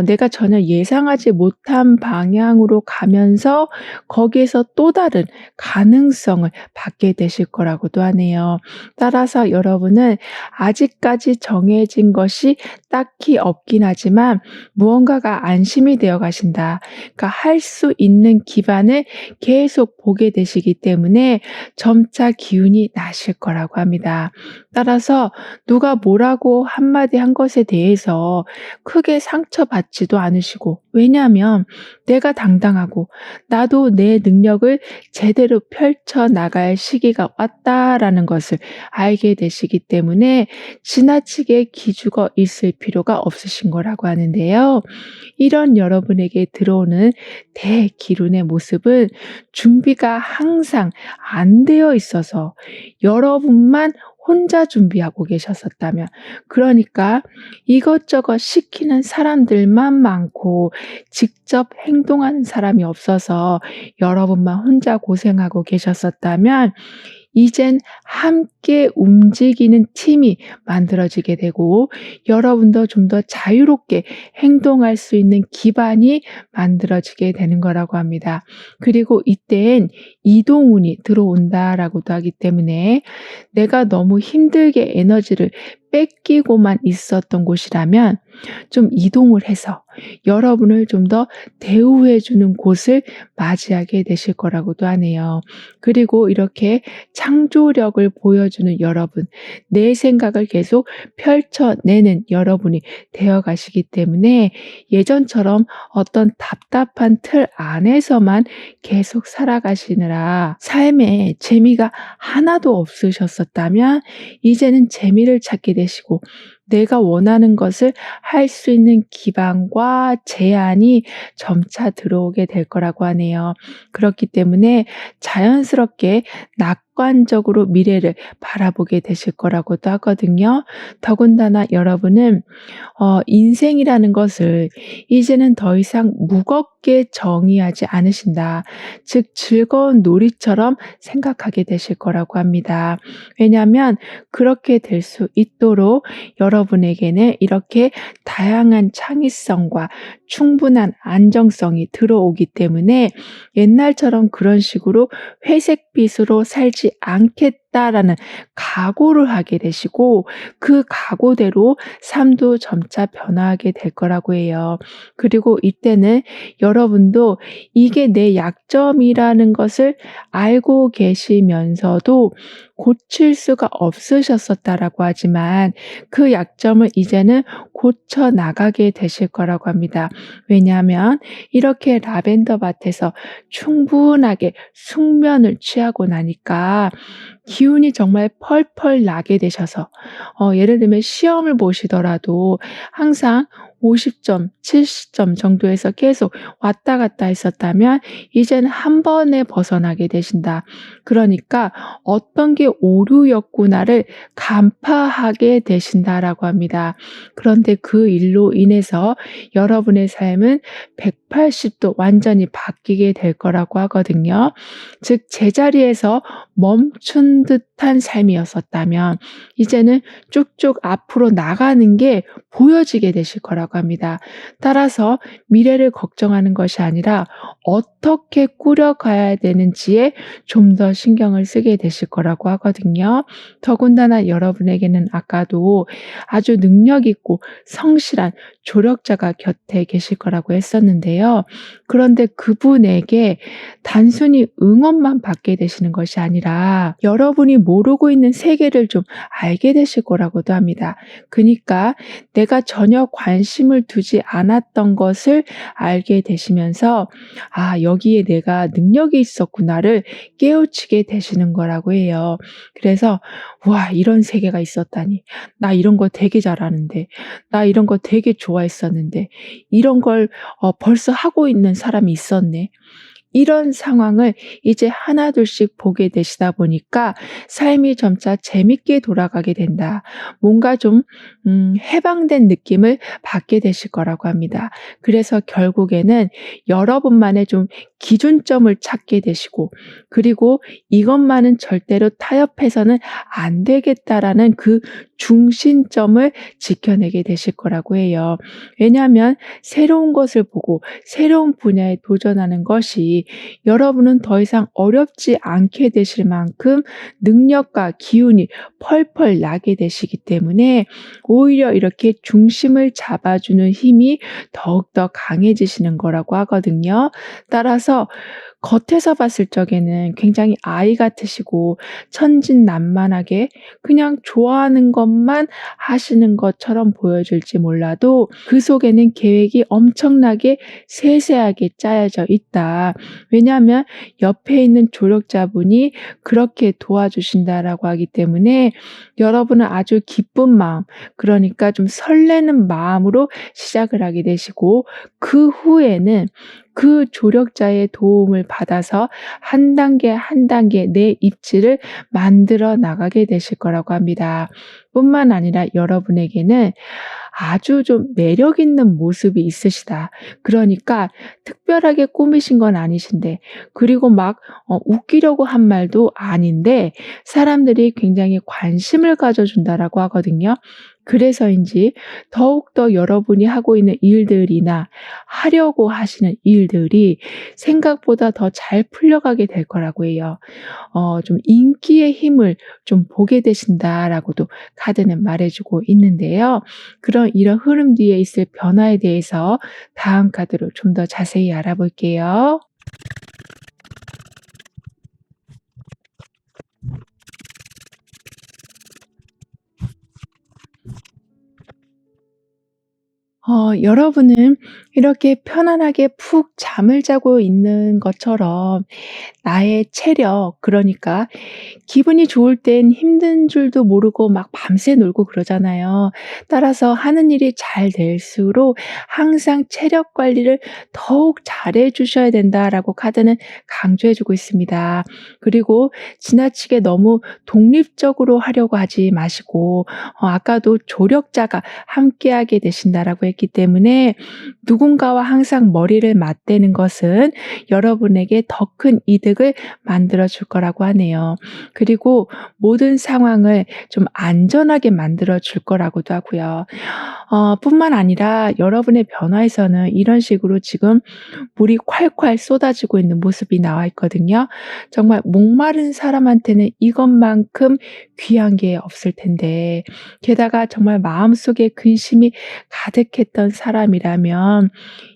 내가 전혀 예상하지 못한 방향으로 가면서 거기에서 또 다른 가능성을 받게 되실 거라고도 하네요. 따라서 여러분은 아직까지 정해져 정해진 것이 딱히 없긴 하지만 무언가가 안심이 되어 가신다. 그러니까 할 수 있는 기반을 계속 보게 되시기 때문에 점차 기운이 나실 거라고 합니다. 따라서 누가 뭐라고 한마디 한 것에 대해서 크게 상처받지도 않으시고, 왜냐하면 내가 당당하고 나도 내 능력을 제대로 펼쳐 나갈 시기가 왔다라는 것을 알게 되시기 때문에 지나치게 기죽어 있을 필요가 없으신 거라고 하는데요. 이런 여러분에게 들어오는 대기운의 모습은 준비가 항상 안 되어 있어서 여러분만 혼자 준비하고 계셨었다면, 그러니까 이것저것 시키는 사람들만 많고 직접 행동하는 사람이 없어서 여러분만 혼자 고생하고 계셨었다면, 이젠 함께 움직이는 팀이 만들어지게 되고 여러분도 좀 더 자유롭게 행동할 수 있는 기반이 만들어지게 되는 거라고 합니다. 그리고 이땐 이동운이 들어온다라고도 하기 때문에, 내가 너무 힘들게 에너지를 뺏기고만 있었던 곳이라면 좀 이동을 해서 여러분을 좀 더 대우해 주는 곳을 맞이하게 되실 거라고도 하네요. 그리고 이렇게 창조력을 보여주는 여러분, 내 생각을 계속 펼쳐내는 여러분이 되어 가시기 때문에 예전처럼 어떤 답답한 틀 안에서만 계속 살아가시느라 삶에 재미가 하나도 없으셨었다면, 이제는 재미를 찾게 되시고 내가 원하는 것을 할 수 있는 기반과 제안이 점차 들어오게 될 거라고 하네요. 그렇기 때문에 자연스럽게 낙관적으로 미래를 바라보게 되실 거라고도 하거든요. 더군다나 여러분은 인생이라는 것을 이제는 더 이상 무겁게 정의하지 않으신다. 즉 즐거운 놀이처럼 생각하게 되실 거라고 합니다. 왜냐하면 그렇게 될 수 있도록 여러분에게는 이렇게 다양한 창의성과 충분한 안정성이 들어오기 때문에 옛날처럼 그런 식으로 회색빛으로 살지 않겠다라는 각오를 하게 되시고, 그 각오대로 삶도 점차 변화하게 될 거라고 해요. 그리고 이때는 여러분도 이게 내 약점이라는 것을 알고 계시면서도 고칠 수가 없으셨었다라고 하지만 그 약점을 이제는 고쳐 나가게 되실 거라고 합니다. 왜냐하면 이렇게 라벤더 밭에서 충분하게 숙면을 취하고 나니까 기운이 정말 펄펄 나게 되셔서, 예를 들면 시험을 보시더라도 항상 50점, 70점 정도에서 계속 왔다 갔다 했었다면 이제는 한 번에 벗어나게 되신다. 그러니까 어떤 게 오류였구나를 간파하게 되신다라고 합니다. 그런데 그 일로 인해서 여러분의 삶은 180도 완전히 바뀌게 될 거라고 하거든요. 즉 제자리에서 멈춘 듯한 삶이었었다면 이제는 쭉쭉 앞으로 나가는 게 보여지게 되실 거라고 합니다. 따라서 미래를 걱정하는 것이 아니라 어떻게 꾸려가야 되는지에 좀 더 신경을 쓰게 되실 거라고 하거든요. 더군다나 여러분에게는 아까도 아주 능력 있고 성실한 조력자가 곁에 계실 거라고 했었는데요. 그런데 그분에게 단순히 응원만 받게 되시는 것이 아니라 여러분이 모르고 있는 세계를 좀 알게 되실 거라고도 합니다. 그러니까 내가 전혀 관심을 두지 않았던 것을 알게 되시면서 여기에 내가 능력이 있었구나를 깨우치게 되시는 거라고 해요. 그래서 와, 이런 세계가 있었다니. 나 이런 거 되게 잘하는데. 나 이런 거 되게 좋아했었는데. 이런 걸 벌써 하고 있는 사람이 있었네. 이런 상황을 이제 하나둘씩 보게 되시다 보니까 삶이 점차 재밌게 돌아가게 된다. 뭔가 좀 해방된 느낌을 받게 되실 거라고 합니다. 그래서 결국에는 여러분만의 좀 기준점을 찾게 되시고, 그리고 이것만은 절대로 타협해서는 안 되겠다라는 그 중심점을 지켜내게 되실 거라고 해요. 왜냐하면 새로운 것을 보고 새로운 분야에 도전하는 것이 것이 여러분은 더 이상 어렵지 않게 되실 만큼 능력과 기운이 펄펄 나게 되시기 때문에 오히려 이렇게 중심을 잡아주는 힘이 더욱더 강해지시는 거라고 하거든요. 따라서 겉에서 봤을 적에는 굉장히 아이 같으시고 천진난만하게 그냥 좋아하는 것만 하시는 것처럼 보여질지 몰라도 그 속에는 계획이 엄청나게 세세하게 짜여져 있다. 왜냐하면 옆에 있는 조력자분이 그렇게 도와주신다라고 하기 때문에 여러분은 아주 기쁜 마음, 그러니까 좀 설레는 마음으로 시작을 하게 되시고 그 후에는 그 조력자의 도움을 받아서 한 단계 한 단계 내 입지를 만들어 나가게 되실 거라고 합니다. 뿐만 아니라 여러분에게는 아주 좀 매력 있는 모습이 있으시다. 그러니까 특별하게 꾸미신 건 아니신데, 그리고 막 웃기려고 한 말도 아닌데 사람들이 굉장히 관심을 가져준다라고 하거든요. 그래서인지 더욱더 여러분이 하고 있는 일들이나 하려고 하시는 일들이 생각보다 더 잘 풀려가게 될 거라고 해요. 좀 인기의 힘을 좀 보게 되신다라고도 카드는 말해주고 있는데요. 이런 흐름 뒤에 있을 변화에 대해서 다음 카드로 좀 더 자세히 알아볼게요. 여러분은 이렇게 편안하게 푹 잠을 자고 있는 것처럼 나의 체력, 그러니까 기분이 좋을 땐 힘든 줄도 모르고 막 밤새 놀고 그러잖아요. 따라서 하는 일이 잘 될수록 항상 체력 관리를 더욱 잘해 주셔야 된다라고 카드는 강조해 주고 있습니다. 그리고 지나치게 너무 독립적으로 하려고 하지 마시고 아까도 조력자가 함께하게 되신다라고 했기 때문에 누군가와 항상 머리를 맞대는 것은 여러분에게 더 큰 이득을 만들어 줄 거라고 하네요. 그리고 모든 상황을 좀 안전하게 만들어 줄 거라고도 하고요. 뿐만 아니라 여러분의 변화에서는 이런 식으로 지금 물이 콸콸 쏟아지고 있는 모습이 나와 있거든요. 정말 목마른 사람한테는 이것만큼 귀한 게 없을 텐데, 게다가 정말 마음속에 근심이 가득했던 사람이라면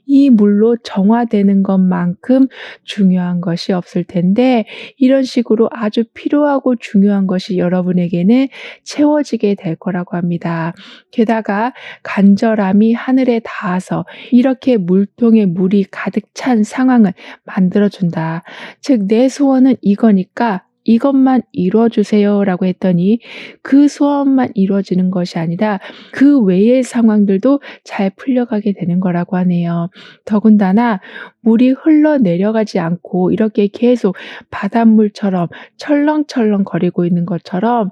이 물로 정화되는 것만큼 중요한 것이 없을 텐데, 이런 식으로 아주 필요하고 중요한 것이 여러분에게는 채워지게 될 거라고 합니다. 게다가 간절함이 하늘에 닿아서 이렇게 물통에 물이 가득 찬 상황을 만들어 준다. 즉 내 소원은 이거니까 이것만 이루어 주세요라고 했더니 그 소원만 이루어지는 것이 아니라 그 외의 상황들도 잘 풀려가게 되는 거라고 하네요. 더군다나 물이 흘러내려가지 않고 이렇게 계속 바닷물처럼 철렁철렁 거리고 있는 것처럼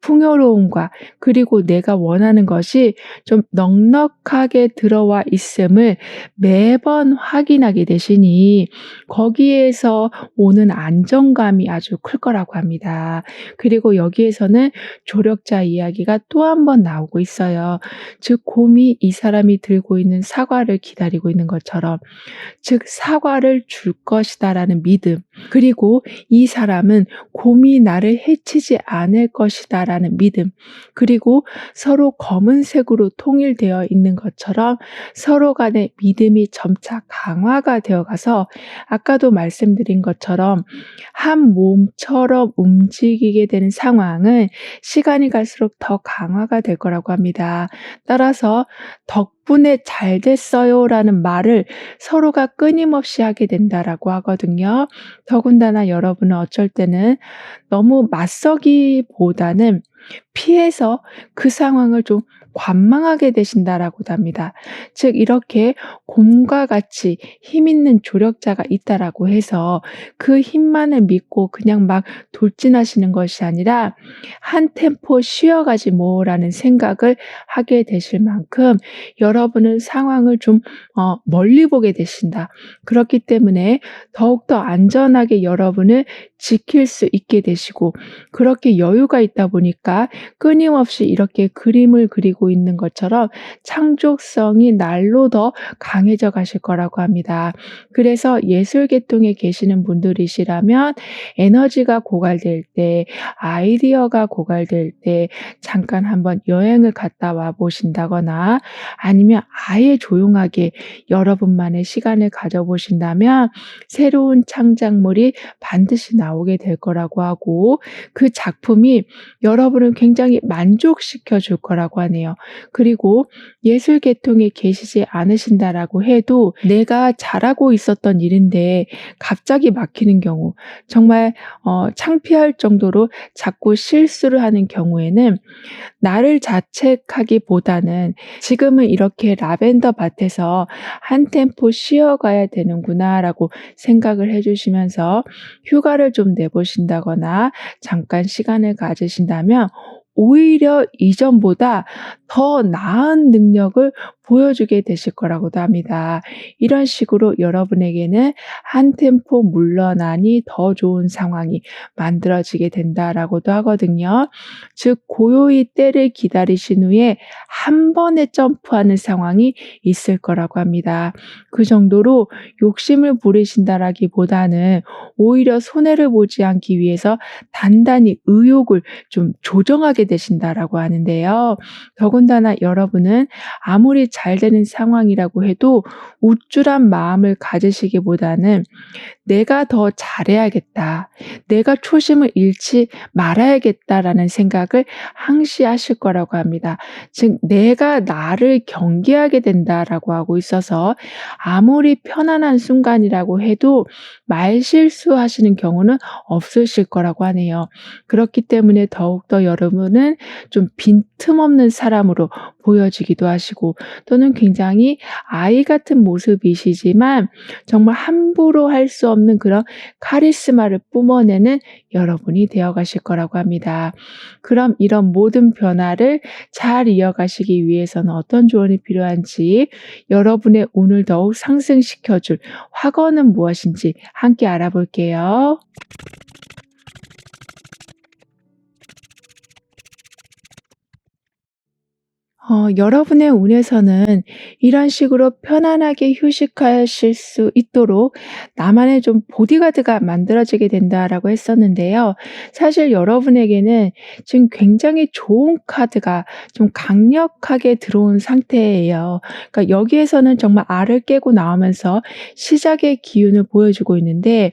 풍요로움과 그리고 내가 원하는 것이 좀 넉넉하게 들어와 있음을 매번 확인하게 되시니 거기에서 오는 안정감이 아주 클 거라고 합니다. 그리고 여기에서는 조력자 이야기가 또 한 번 나오고 있어요. 즉 곰이 이 사람이 들고 있는 사과를 기다리고 있는 것처럼, 즉 사과를 줄 것이다라는 믿음, 그리고 이 사람은 곰이 나를 해치지 않을 것이다라는 믿음, 그리고 서로 검은색으로 통일되어 있는 것처럼 서로 간의 믿음이 점차 강화가 되어 가서 아까도 말씀드린 것처럼 한 몸처럼 움직이게 되는 상황은 시간이 갈수록 더 강화가 될 거라고 합니다. 따라서 덕분에 잘 됐어요라는 말을 서로가 끊임없이 하게 된다라고 하거든요. 더군다나 여러분은 어쩔 때는 너무 맞서기보다는 피해서 그 상황을 좀 관망하게 되신다라고도 합니다. 즉 이렇게 곰과 같이 힘 있는 조력자가 있다라고 해서 그 힘만을 믿고 그냥 막 돌진하시는 것이 아니라 한 템포 쉬어가지 뭐라는 생각을 하게 되실 만큼 여러분은 상황을 좀 멀리 보게 되신다. 그렇기 때문에 더욱더 안전하게 여러분을 지킬 수 있게 되시고, 그렇게 여유가 있다 보니까 끊임없이 이렇게 그림을 그리고 가지고 있는 것처럼 창조성이 날로 더 강해져 가실 거라고 합니다. 그래서 예술 계통에 계시는 분들이시라면 에너지가 고갈될 때, 아이디어가 고갈될 때 잠깐 한번 여행을 갔다 와 보신다거나 아니면 아예 조용하게 여러분만의 시간을 가져 보신다면 새로운 창작물이 반드시 나오게 될 거라고 하고, 그 작품이 여러분을 굉장히 만족시켜 줄 거라고 하네요. 그리고 예술 계통에 계시지 않으신다라고 해도 내가 잘하고 있었던 일인데 갑자기 막히는 경우, 정말 창피할 정도로 자꾸 실수를 하는 경우에는 나를 자책하기보다는 '지금은 이렇게 라벤더 밭에서 한 템포 쉬어가야 되는구나.'라고 생각을 해 주시면서 휴가를 좀 내 보신다거나 잠깐 시간을 가지신다면 오히려 이전보다 더 나은 능력을 보여주게 되실 거라고도 합니다. 이런 식으로 여러분에게는 한 템포 물러나니 더 좋은 상황이 만들어지게 된다라고도 하거든요. 즉 고요히 때를 기다리신 후에 한 번에 점프하는 상황이 있을 거라고 합니다. 그 정도로 욕심을 부리신다라기보다는 오히려 손해를 보지 않기 위해서 단단히 의욕을 좀 조정하게 되신다라고 하는데요. 더군다나 여러분은 아무리 잘 되는 상황이라고 해도 우쭐한 마음을 가지시기보다는 '내가 더 잘해야겠다. 내가 초심을 잃지 말아야겠다.'라는 생각을 항시 하실 거라고 합니다. 즉 '내가 나를 경계하게 된다.'라고 하고 있어서 아무리 편안한 순간이라고 해도 말실수하시는 경우는 없으실 거라고 하네요. 그렇기 때문에 더욱더 여러분은 좀 빈틈없는 사람으로 보여지기도 하시고, 또는 굉장히 아이 같은 모습이시지만 정말 함부로 할 수 없는 그런 카리스마를 뿜어내는 여러분이 되어 가실 거라고 합니다. 그럼 이런 모든 변화를 잘 이어가시기 위해서는 어떤 조언이 필요한지, 여러분의 운을 더욱 상승시켜 줄 화거는 무엇인지 함께 알아볼게요. 여러분의 운에서는 이런 식으로 편안하게 휴식하실 수 있도록 나만의 좀 보디가드가 만들어지게 된다라고 했었는데요. 사실 여러분에게는 지금 굉장히 좋은 카드가 좀 강력하게 들어온 상태예요. 그러니까 여기에서는 정말 알을 깨고 나오면서 시작의 기운을 보여주고 있는데,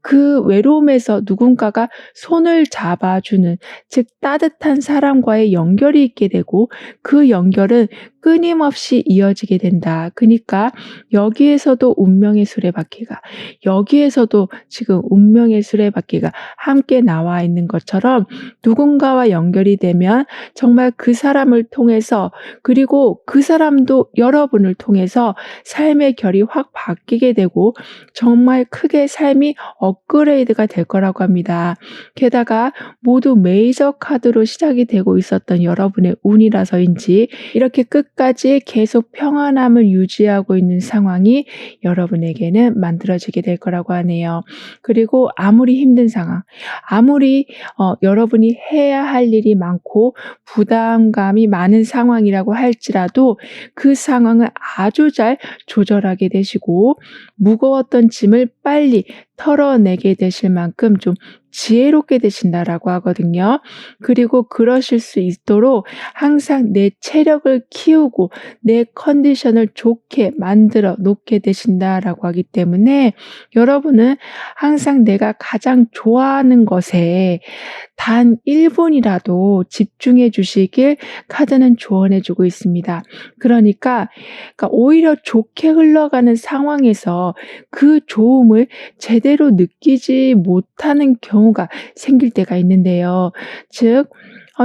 그 외로움에서 누군가가 손을 잡아주는, 즉 따뜻한 사람과의 연결이 있게 되고 그 연결은 끊임없이 이어지게 된다. 그니까 여기에서도 운명의 수레바퀴가, 여기에서도 지금 운명의 수레바퀴가 함께 나와 있는 것처럼 누군가와 연결이 되면 정말 그 사람을 통해서, 그리고 그 사람도 여러분을 통해서 삶의 결이 확 바뀌게 되고 정말 크게 삶이 업그레이드가 될 거라고 합니다. 게다가 모두 메이저 카드로 시작이 되고 있었던 여러분의 운이라서인지 이렇게 끝까지 계속 평안함을 유지하고 있는 상황이 여러분에게는 만들어지게 될 거라고 하네요. 그리고 아무리 힘든 상황, 아무리 여러분이 해야 할 일이 많고 부담감이 많은 상황이라고 할지라도 그 상황을 아주 잘 조절하게 되시고 무거웠던 짐을 빨리 털어내게 되실 만큼 좀 지혜롭게 되신다라고 하거든요. 그리고 그러실 수 있도록 항상 내 체력을 키우고 내 컨디션을 좋게 만들어 놓게 되신다라고 하기 때문에 여러분은 항상 내가 가장 좋아하는 것에 단 1분이라도 집중해 주시길 카드는 조언해 주고 있습니다. 그러니까 오히려 좋게 흘러가는 상황에서 그 좋음을 제대로 느끼지 못하는 경우가 생길 때가 있는데요. 즉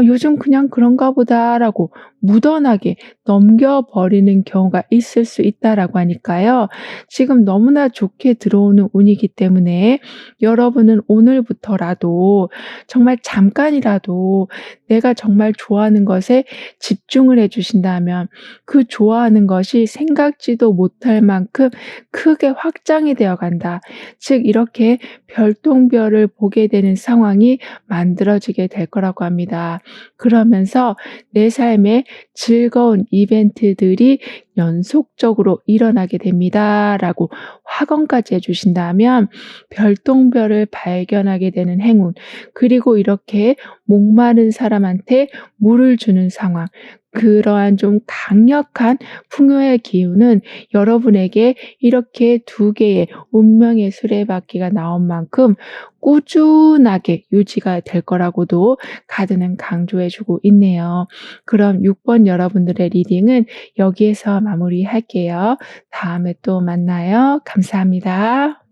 '요즘 그냥 그런가 보다.'라고 무던하게 넘겨버리는 경우가 있을 수 있다라고 하니까요. 지금 너무나 좋게 들어오는 운이기 때문에 여러분은 오늘부터라도 정말 잠깐이라도 내가 정말 좋아하는 것에 집중을 해 주신다면 그 좋아하는 것이 생각지도 못할 만큼 크게 확장이 되어 간다. 즉 이렇게 별똥별을 보게 되는 상황이 만들어지게 될 거라고 합니다. 그러면서 내 삶에 즐거운 이벤트들이 연속적으로 일어나게 됩니다.'라고 확언까지 해 주신다면 별똥별을 발견하게 되는 행운, 그리고 이렇게 목마른 사람한테 물을 주는 상황, 그러한 좀 강력한 풍요의 기운은 여러분에게 이렇게 두 개의 운명의 수레바퀴가 나온 만큼 꾸준하게 유지가 될 거라고도 카드는 강조해 주고 있네요. 그럼 6번 여러분들의 리딩은 여기에서 마무리할게요. 다음에 또 만나요. 감사합니다.